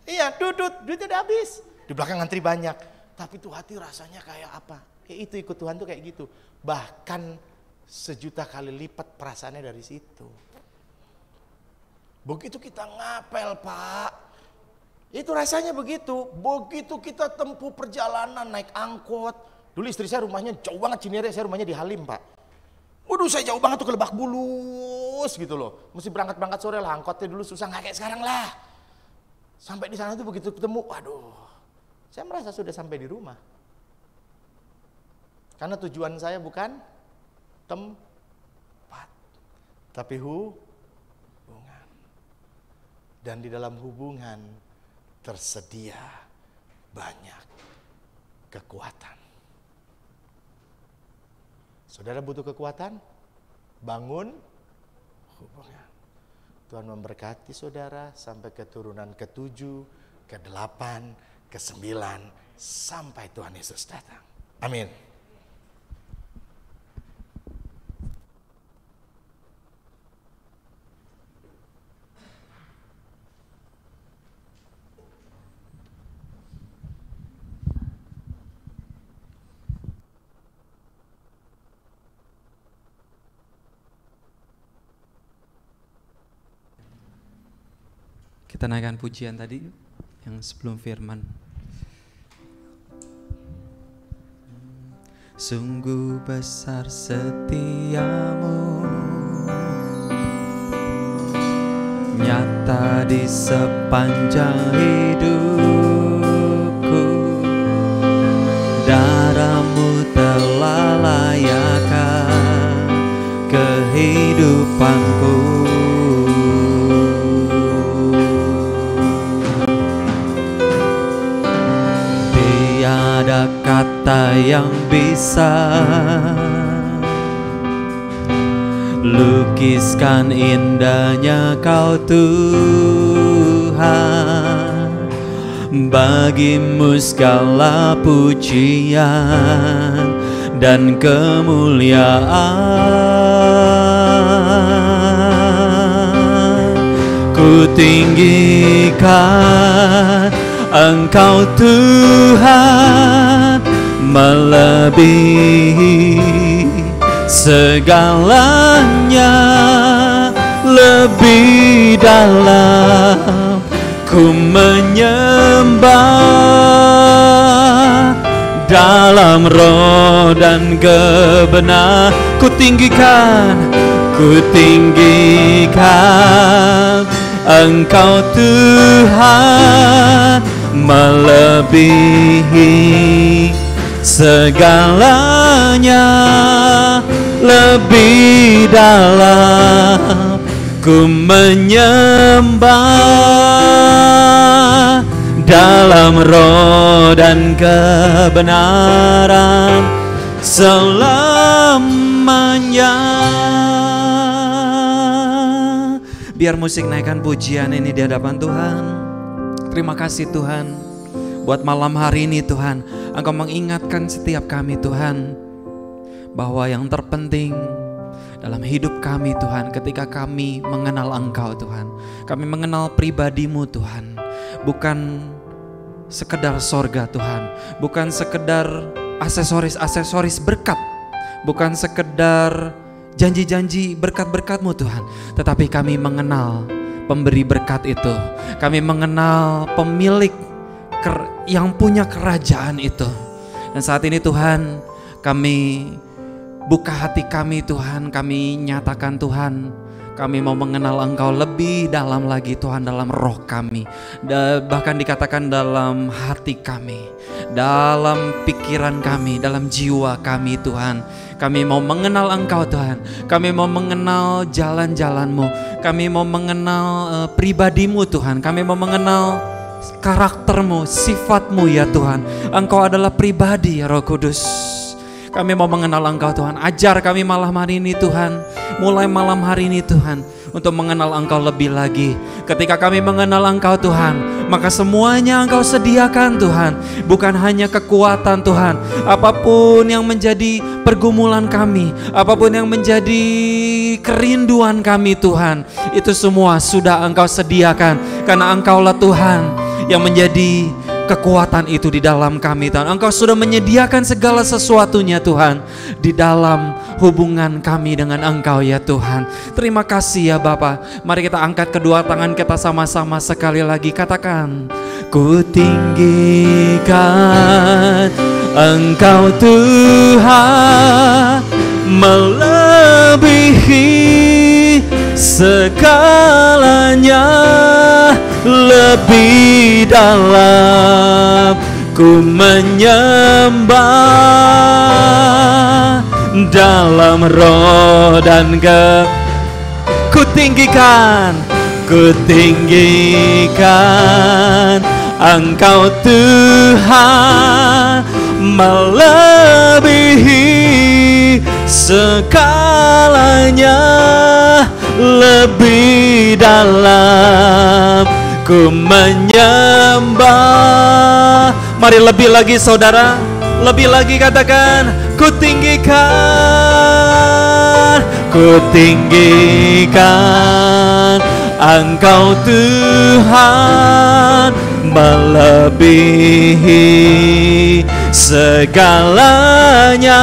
Iya, duitnya udah habis. Di belakang ngantri banyak. Tapi tuh hati rasanya kayak apa? Itu ikut Tuhan tuh kayak gitu. Bahkan 1.000.000 kali lipat perasaannya dari situ. Begitu kita ngapel Pak, itu rasanya begitu. Begitu kita tempuh perjalanan naik angkot. Dulu istri saya rumahnya jauh banget Cinere, saya rumahnya di Halim Pak. Waduh saya jauh banget tuh ke Lebak Bulus gitu loh. Mesti berangkat sore lah, angkotnya dulu susah, nggak kayak sekarang lah. Sampai di sana tuh begitu ketemu, waduh. Saya merasa sudah sampai di rumah. Karena tujuan saya bukan tempat, tapi hubungan. Dan di dalam hubungan tersedia banyak kekuatan. Saudara butuh kekuatan? Bangun hubungan. Tuhan memberkati saudara sampai keturunan ke-7, ke-8, ke-9, sampai Tuhan Yesus datang. Amin. Kita naikkan pujian tadi yang sebelum firman. Sungguh besar setiamu, nyata di sepanjang hidupku. ada kata yang bisa lukiskan indahnya Kau Tuhan. Bagimu segala pujian dan kemuliaan. Ku tinggikan Engkau Tuhan, melebihi segalanya, lebih dalam ku menyembah dalam roh dan kebenaran. Ku tinggikan Engkau Tuhan, melebihi segalanya, lebih dalam ku menyembah dalam roh dan kebenaran selamanya. Biar musik naikkan pujian ini di hadapan Tuhan. Terima kasih Tuhan buat malam hari ini Tuhan. Engkau mengingatkan setiap kami Tuhan bahwa yang terpenting dalam hidup kami Tuhan, ketika kami mengenal Engkau Tuhan, kami mengenal pribadi-Mu Tuhan, bukan sekedar sorga Tuhan, bukan sekedar aksesoris berkat, bukan sekedar janji-janji berkat-berkat-Mu Tuhan, tetapi kami mengenal pemberi berkat itu, kami mengenal pemilik yang punya kerajaan itu. Dan saat ini Tuhan, kami buka hati kami Tuhan, kami nyatakan Tuhan, kami mau mengenal Engkau lebih dalam lagi Tuhan, dalam roh kami, bahkan dikatakan dalam hati kami, dalam pikiran kami, dalam jiwa kami Tuhan. Kami mau mengenal Engkau Tuhan, kami mau mengenal jalan-jalan-Mu, kami mau mengenal pribadi-Mu Tuhan, kami mau mengenal karakter-Mu, sifat-Mu ya Tuhan. Engkau adalah pribadi ya Roh Kudus. Kami mau mengenal Engkau Tuhan. Ajar kami malam hari ini Tuhan, mulai malam hari ini Tuhan, untuk mengenal Engkau lebih lagi. Ketika kami mengenal Engkau Tuhan, maka semuanya Engkau sediakan Tuhan. Bukan hanya kekuatan Tuhan, apapun yang menjadi pergumulan kami, apapun yang menjadi kerinduan kami Tuhan, itu semua sudah Engkau sediakan. Karena Engkaulah Tuhan yang menjadi kekuatan itu di dalam kami Tuhan. Engkau sudah menyediakan segala sesuatunya Tuhan di dalam hubungan kami dengan Engkau ya Tuhan. Terima kasih ya Bapa. Mari kita angkat kedua tangan kita sama-sama sekali lagi, katakan, ku tinggikan Engkau Tuhan, melebihi segalanya, lebih dalam ku menyembah dalam roh dan ku tinggikan Engkau Tuhan, melebihi segalanya, lebih dalam ku menyembah. Mari lebih lagi saudara, lebih lagi katakan, ku tinggikan Engkau Tuhan, melebihi segalanya,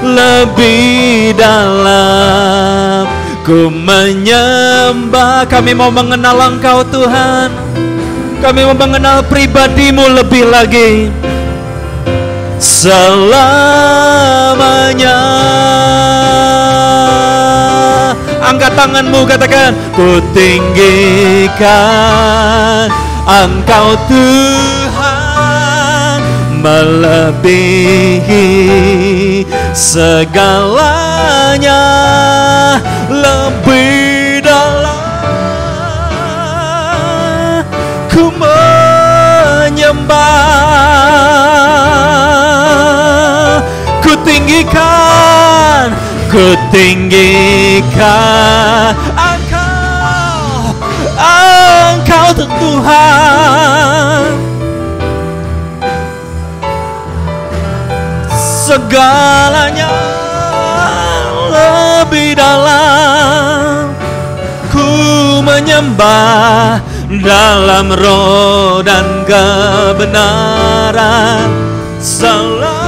lebih dalam ku menyembah. Kami mau mengenal Engkau Tuhan, kami mau mengenal pribadi-Mu lebih lagi selamanya. Angkat tanganmu, katakan, ku tinggikan Engkau Tuhan, melebihi segalanya, lebih dalam ku menyembah tinggikan Engkau Tuhan. Segalanya lebih dalam, ku menyembah dalam roh dan kebenaran selamanya.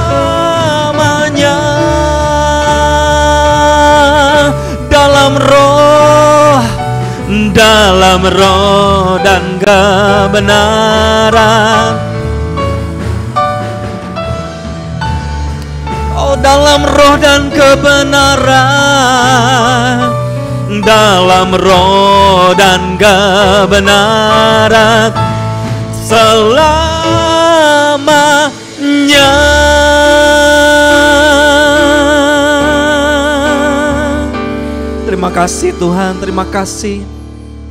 Dalam roh dan kebenaran. Oh, dalam roh dan kebenaran, dalam roh dan kebenaran selamanya. Terima kasih Tuhan, terima kasih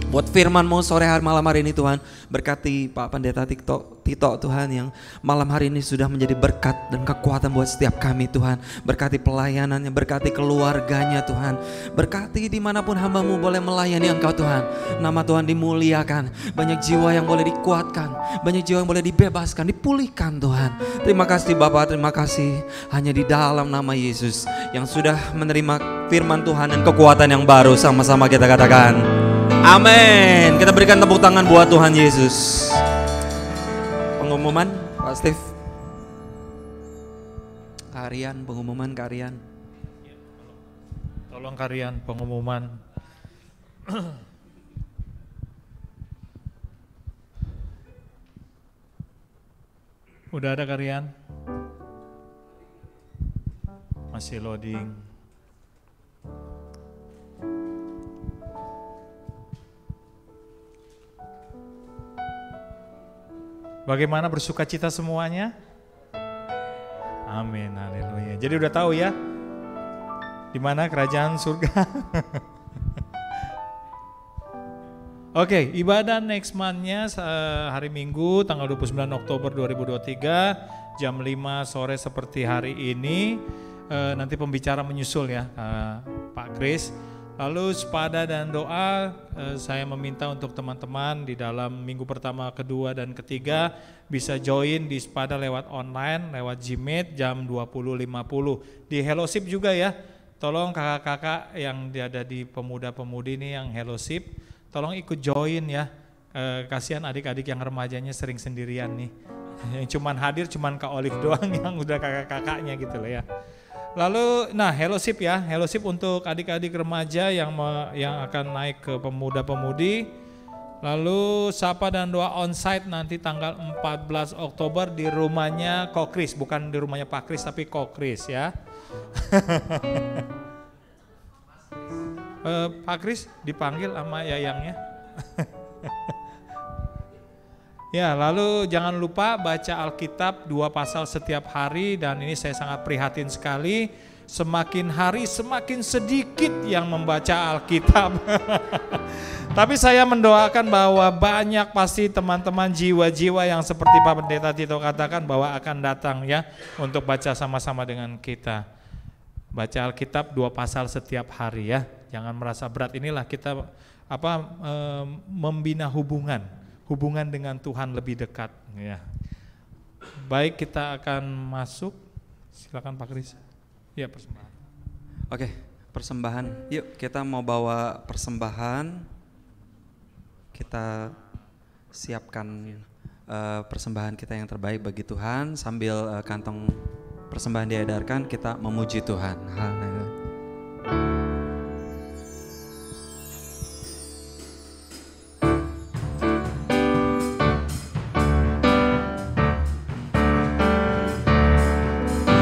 buat firman-Mu sore hari malam hari ini Tuhan. Berkati Pak Pendeta Tito Tuhan yang malam hari ini sudah menjadi berkat dan kekuatan buat setiap kami Tuhan. Berkati pelayanannya, berkati keluarganya Tuhan. Berkati dimanapun hamba-Mu boleh melayani Engkau Tuhan. Nama Tuhan dimuliakan. Banyak jiwa yang boleh dikuatkan, banyak jiwa yang boleh dibebaskan, dipulihkan Tuhan. Terima kasih Bapak, terima kasih. Hanya di dalam nama Yesus yang sudah menerima firman Tuhan dan kekuatan yang baru, sama-sama kita katakan amin. Kita berikan tepuk tangan buat Tuhan Yesus. Pengumuman Pak Steve. Pengumuman Karian. Tolong Karian pengumuman. Udah ada Karian? Masih loading. Bagaimana bersuka cita semuanya? Amin, haleluya. Jadi udah tahu ya, di mana kerajaan surga. Oke, ibadah next month-nya hari Minggu tanggal 29 Oktober 2023 jam 5 sore seperti hari ini. Nanti pembicara menyusul ya, Pak Kris. Lalu sepada dan doa saya meminta untuk teman-teman di dalam minggu pertama, kedua, dan ketiga bisa join di sepada lewat online, lewat Gmeet jam 20.50. Di Fellowship juga ya, tolong kakak-kakak yang ada di pemuda-pemudi ini yang Fellowship, tolong ikut join ya. Kasihan adik-adik yang remajanya sering sendirian nih. Yang cuman hadir cuman Kak Olive doang yang udah kakak-kakaknya gitu loh ya. Lalu, Fellowship ya, Fellowship untuk adik-adik remaja yang akan naik ke pemuda-pemudi. Lalu sapa dan doa onsite nanti tanggal 14 Oktober di rumahnya Ko Kris, bukan di rumahnya Pak Kris tapi Ko Kris ya. Pak Kris dipanggil sama yayangnya. Ya, lalu jangan lupa baca Alkitab 2 pasal setiap hari, dan ini saya sangat prihatin sekali. Semakin hari semakin sedikit yang membaca Alkitab. Tapi saya mendoakan bahwa banyak pasti teman-teman jiwa-jiwa yang seperti Pak Pendeta Tito katakan bahwa akan datang ya untuk baca sama-sama dengan kita. Baca Alkitab 2 pasal setiap hari ya. Jangan merasa berat, inilah kita membina hubungan dengan Tuhan lebih dekat ya. Baik, kita akan masuk. Silakan Pak Kris. Ya, persembahan. Oke, persembahan. Yuk kita mau bawa persembahan. Kita siapkan persembahan kita yang terbaik bagi Tuhan. Sambil kantong persembahan diedarkan, kita memuji Tuhan. Haleluya.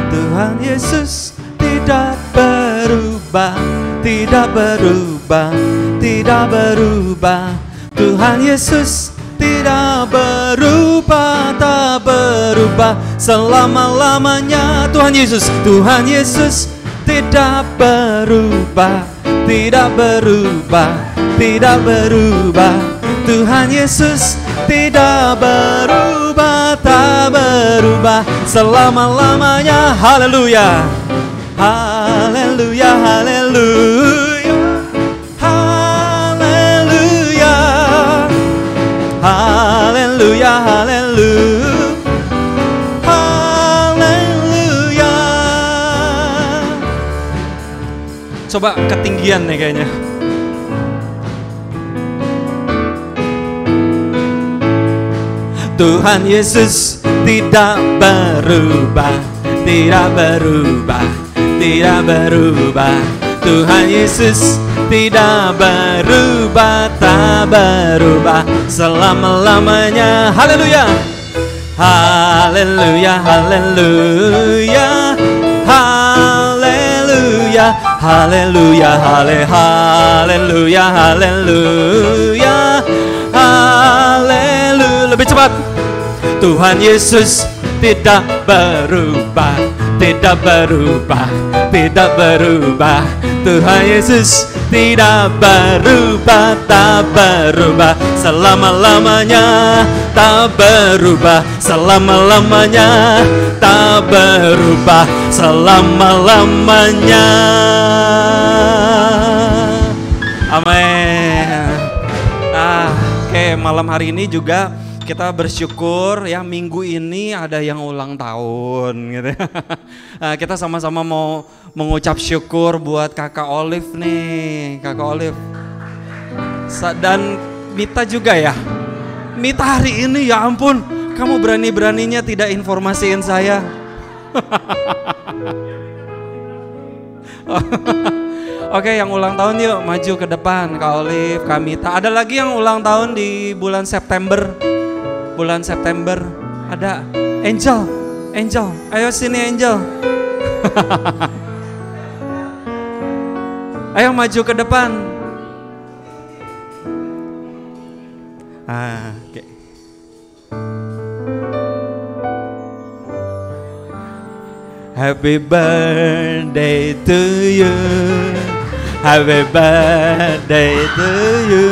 Tuhan Yesus tidak berubah, tidak berubah, tidak berubah. Tuhan Yesus tidak berubah, tak berubah selama-lamanya. Tuhan Yesus tidak berubah, tidak berubah, tidak berubah. Tuhan Yesus tidak berubah, tak berubah selama-lamanya. Haleluya. haleluya, haleluya, haleluya, haleluya, haleluya. Coba ketinggian nih kayaknya. Tuhan Yesus tidak berubah, tidak berubah, tidak berubah. Tuhan Yesus tidak berubah, tak berubah selama-lamanya. Haleluya, haleluya, haleluya, haleluya, haleluya, haleluya, haleluya, haleluya. Lebih cepat. Tuhan Yesus tidak berubah, tidak berubah, tidak berubah. Tuhan Yesus tidak berubah, tak berubah selama-lamanya, tak berubah selama-lamanya, tak berubah selama-lamanya. Amin. Oke, malam hari ini juga kita bersyukur ya, minggu ini ada yang ulang tahun gitu. Nah, kita sama-sama mau mengucap syukur buat Kakak Olive nih, Kakak Olive. Dan Mita juga ya. Mita hari ini ya ampun, kamu berani-beraninya tidak informasiin saya. Oke, yang ulang tahun yuk maju ke depan, Kak Olive, Kak Mita. Ada lagi yang ulang tahun di bulan September. Bulan September ada Angel, Angel, ayo sini Angel. Ayo maju ke depan. Okay. Happy birthday to you, happy birthday to you.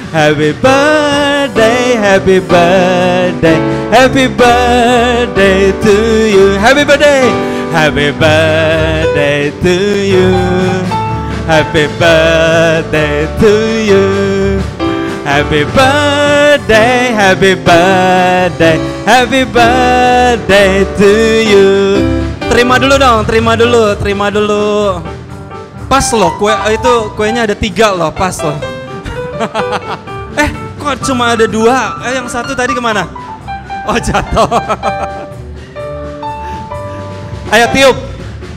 Happy birthday, happy birthday, happy birthday to you. Happy birthday, happy birthday to you. Happy birthday to you. Happy birthday, happy birthday, happy birthday to you. Terima dulu dong, terima dulu, terima dulu. Pas loh, kue itu kuenya ada 3 loh, pas loh. Kok cuma ada 2? Yang satu tadi kemana? Oh, jatuh. Ayo tiup.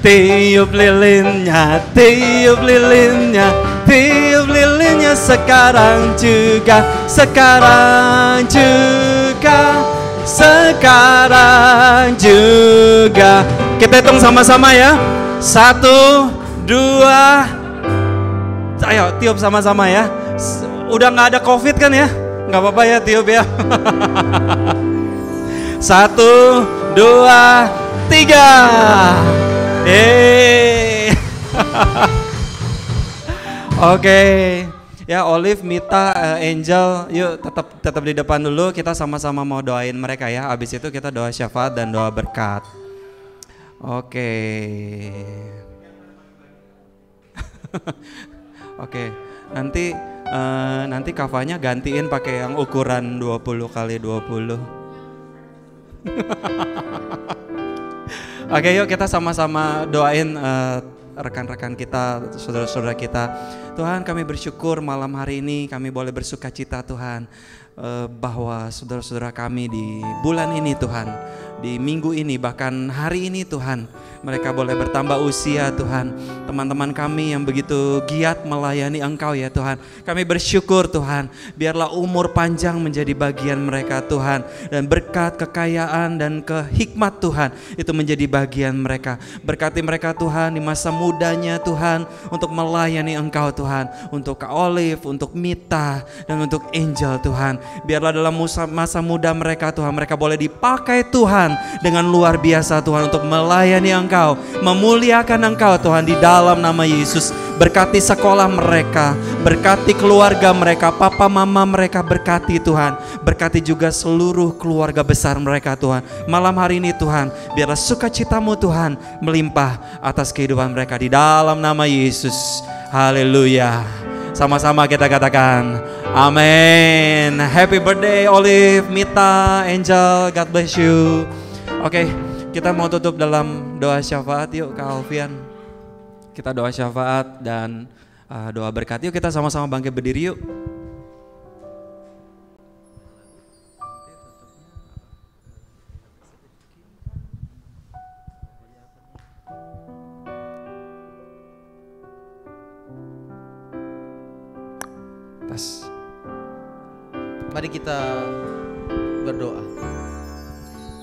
Tiup lilinnya, tiup lilinnya, tiup lilinnya sekarang juga, sekarang juga, sekarang juga. Kita hitung sama-sama ya. 1, 2. Ayo tiup sama-sama ya. Udah nggak ada COVID kan ya? Nggak apa-apa ya tiup ya. 1, 2, 3. Oke. Ya Olive, Mita, Angel, yuk tetap di depan dulu. Kita sama-sama mau doain mereka ya. Abis itu kita doa syafaat dan doa berkat. Oke. Oke. Nanti kafanya gantiin pakai yang ukuran 20x20. Oke, yuk kita sama-sama doain rekan-rekan kita, saudara-saudara kita. Tuhan, kami bersyukur malam hari ini kami boleh bersukacita Tuhan, bahwa saudara-saudara kami di bulan ini Tuhan, di minggu ini bahkan hari ini Tuhan, mereka boleh bertambah usia Tuhan. Teman-teman kami yang begitu giat melayani Engkau ya Tuhan, kami bersyukur Tuhan, biarlah umur panjang menjadi bagian mereka Tuhan, dan berkat, kekayaan dan kehikmat Tuhan itu menjadi bagian mereka. Berkati mereka Tuhan di masa mudanya Tuhan, untuk melayani Engkau Tuhan, untuk Kak Olive, untuk Mita, dan untuk Angel Tuhan. Biarlah dalam masa muda mereka Tuhan, mereka boleh dipakai Tuhan dengan luar biasa Tuhan, untuk melayani Engkau, memuliakan Engkau Tuhan, di dalam nama Yesus. berkati sekolah mereka, berkati keluarga mereka, papa mama mereka, berkati Tuhan. Berkati juga seluruh keluarga besar mereka Tuhan. Malam hari ini Tuhan, biarlah sukacitamu Tuhan melimpah atas kehidupan mereka di dalam nama Yesus. Haleluya. Sama-sama kita katakan amin. Happy birthday Olive, Mita, Angel, God bless you. Oke, kita mau tutup dalam doa syafaat yuk Kak Alfian. Kita doa syafaat dan doa berkat. Yuk kita sama-sama bangkit berdiri yuk. Mari kita berdoa.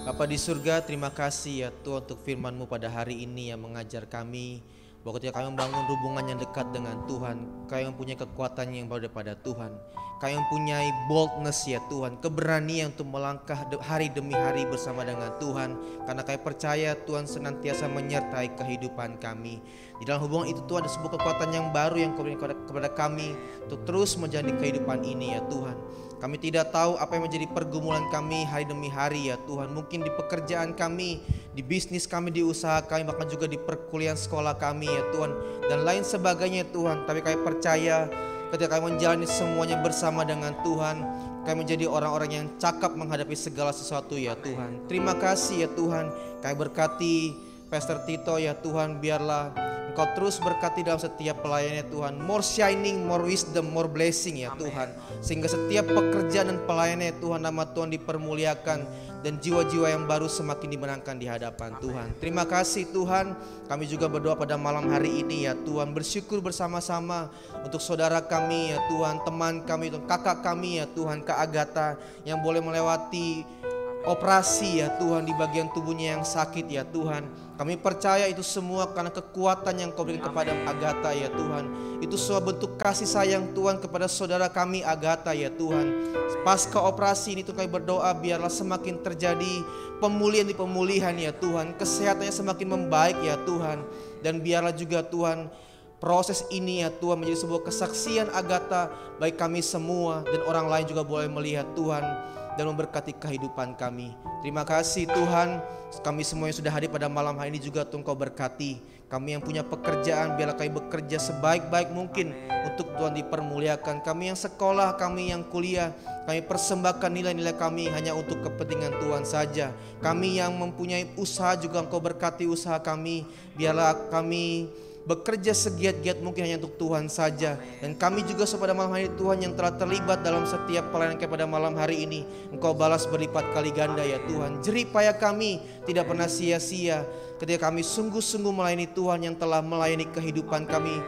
Bapa di surga, terima kasih ya Tuhan untuk firman-Mu pada hari ini yang mengajar kami bahwa ketika kami membangun hubungan yang dekat dengan Tuhan, kami mempunyai kekuatan yang baru daripada Tuhan. Kami mempunyai boldness ya Tuhan, keberanian untuk melangkah hari demi hari bersama dengan Tuhan. Karena kami percaya Tuhan senantiasa menyertai kehidupan kami. Di dalam hubungan itu Tuhan ada sebuah kekuatan yang baru yang Kau berikan kepada kami untuk terus menjalani kehidupan ini ya Tuhan. Kami tidak tahu apa yang menjadi pergumulan kami hari demi hari ya Tuhan. Mungkin di pekerjaan kami, di bisnis kami, di usaha kami, bahkan juga di perkuliahan sekolah kami ya Tuhan. Dan lain sebagainya Tuhan. Tapi kami percaya ketika kami menjalani semuanya bersama dengan Tuhan, kami menjadi orang-orang yang cakap menghadapi segala sesuatu ya Tuhan. Terima kasih ya Tuhan. Kami berkati Pastor Tito ya Tuhan, biarlah Engkau terus berkati dalam setiap pelayanannya Tuhan. More shining, more wisdom, more blessing ya Tuhan. Sehingga setiap pekerjaan dan pelayanannya Tuhan, nama Tuhan dipermuliakan dan jiwa-jiwa yang baru semakin dimenangkan di hadapan Tuhan. Terima kasih Tuhan. Kami juga berdoa pada malam hari ini ya Tuhan, bersyukur bersama-sama untuk saudara kami ya Tuhan, teman kami, kakak kami ya Tuhan, Kak Agatha yang boleh melewati operasi ya Tuhan di bagian tubuhnya yang sakit ya Tuhan. Kami percaya itu semua karena kekuatan yang Kau berikan kepada Agatha ya Tuhan. Itu sebuah bentuk kasih sayang Tuhan kepada saudara kami Agatha ya Tuhan. Pasca operasi ini Tuhan, kami berdoa biarlah semakin terjadi pemulihan ya Tuhan. Kesehatannya semakin membaik ya Tuhan. Dan biarlah juga Tuhan proses ini ya Tuhan menjadi sebuah kesaksian Agatha baik kami semua dan orang lain juga boleh melihat Tuhan dan memberkati kehidupan kami. Terima kasih Tuhan. Kami semua yang sudah hadir pada malam hari ini juga Tuhan Kau berkati. Kami yang punya pekerjaan biarlah kami bekerja sebaik-baik mungkin untuk Tuhan dipermuliakan. Kami yang sekolah, kami yang kuliah, kami persembahkan nilai-nilai kami hanya untuk kepentingan Tuhan saja. Kami yang mempunyai usaha juga Engkau berkati usaha kami. Biarlah kami bekerja segiat-giat mungkin hanya untuk Tuhan saja. Dan kami juga pada malam hari Tuhan yang telah terlibat dalam setiap pelayanan pada malam hari ini, Engkau balas berlipat kali ganda ya Tuhan. Jerih payah kami tidak pernah sia-sia ketika kami sungguh-sungguh melayani Tuhan yang telah melayani kehidupan kami,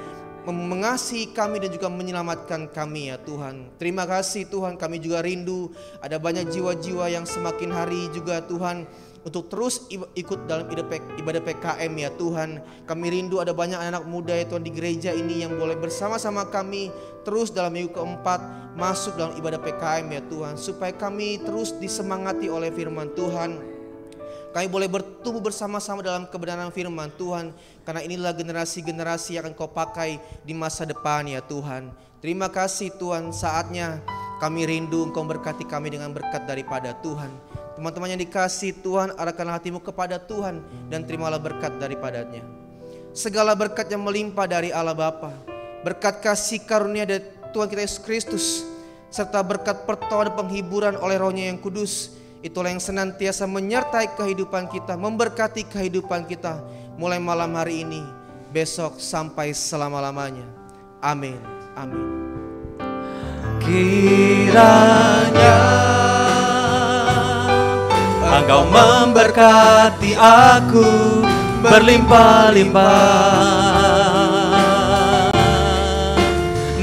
mengasihi kami dan juga menyelamatkan kami ya Tuhan. Terima kasih Tuhan. Kami juga rindu ada banyak jiwa-jiwa yang semakin hari juga Tuhan untuk terus ikut dalam ibadah PKM ya Tuhan. Kami rindu ada banyak anak muda ya Tuhan di gereja ini yang boleh bersama-sama kami terus dalam minggu keempat masuk dalam ibadah PKM ya Tuhan. Supaya kami terus disemangati oleh firman Tuhan. Kami boleh bertumbuh bersama-sama dalam kebenaran firman Tuhan. Karena inilah generasi-generasi yang akan Kau pakai di masa depan ya Tuhan. Terima kasih Tuhan, saatnya kami rindu Engkau berkati kami dengan berkat daripada Tuhan. Teman-teman yang dikasih Tuhan, arahkanlah hatimu kepada Tuhan dan terimalah berkat daripadanya. Segala berkat yang melimpah dari Allah Bapa, berkat kasih karunia dari Tuhan kita Yesus Kristus, serta berkat pertolongan dan penghiburan oleh Roh-Nya yang kudus, itulah yang senantiasa menyertai kehidupan kita, memberkati kehidupan kita, mulai malam hari ini, besok sampai selama-lamanya. Amin. Amin. Kiranya Engkau memberkati aku berlimpah-limpah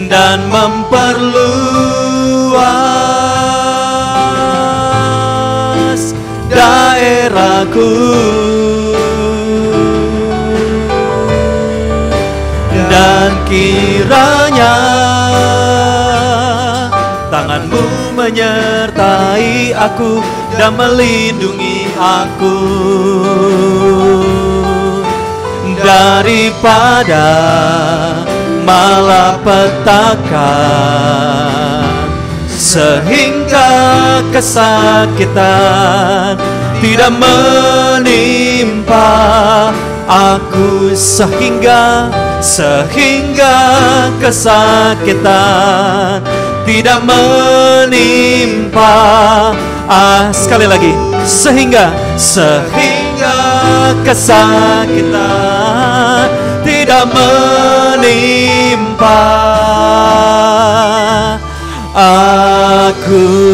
dan memperluas daerahku, dan kiranya tangan-Mu menyertai aku dan melindungi aku daripada malapetaka, sehingga kesakitan tidak menimpa aku, sehingga kesakitan tidak menimpa. Sekali lagi, sehingga kesakitan tidak menimpa aku.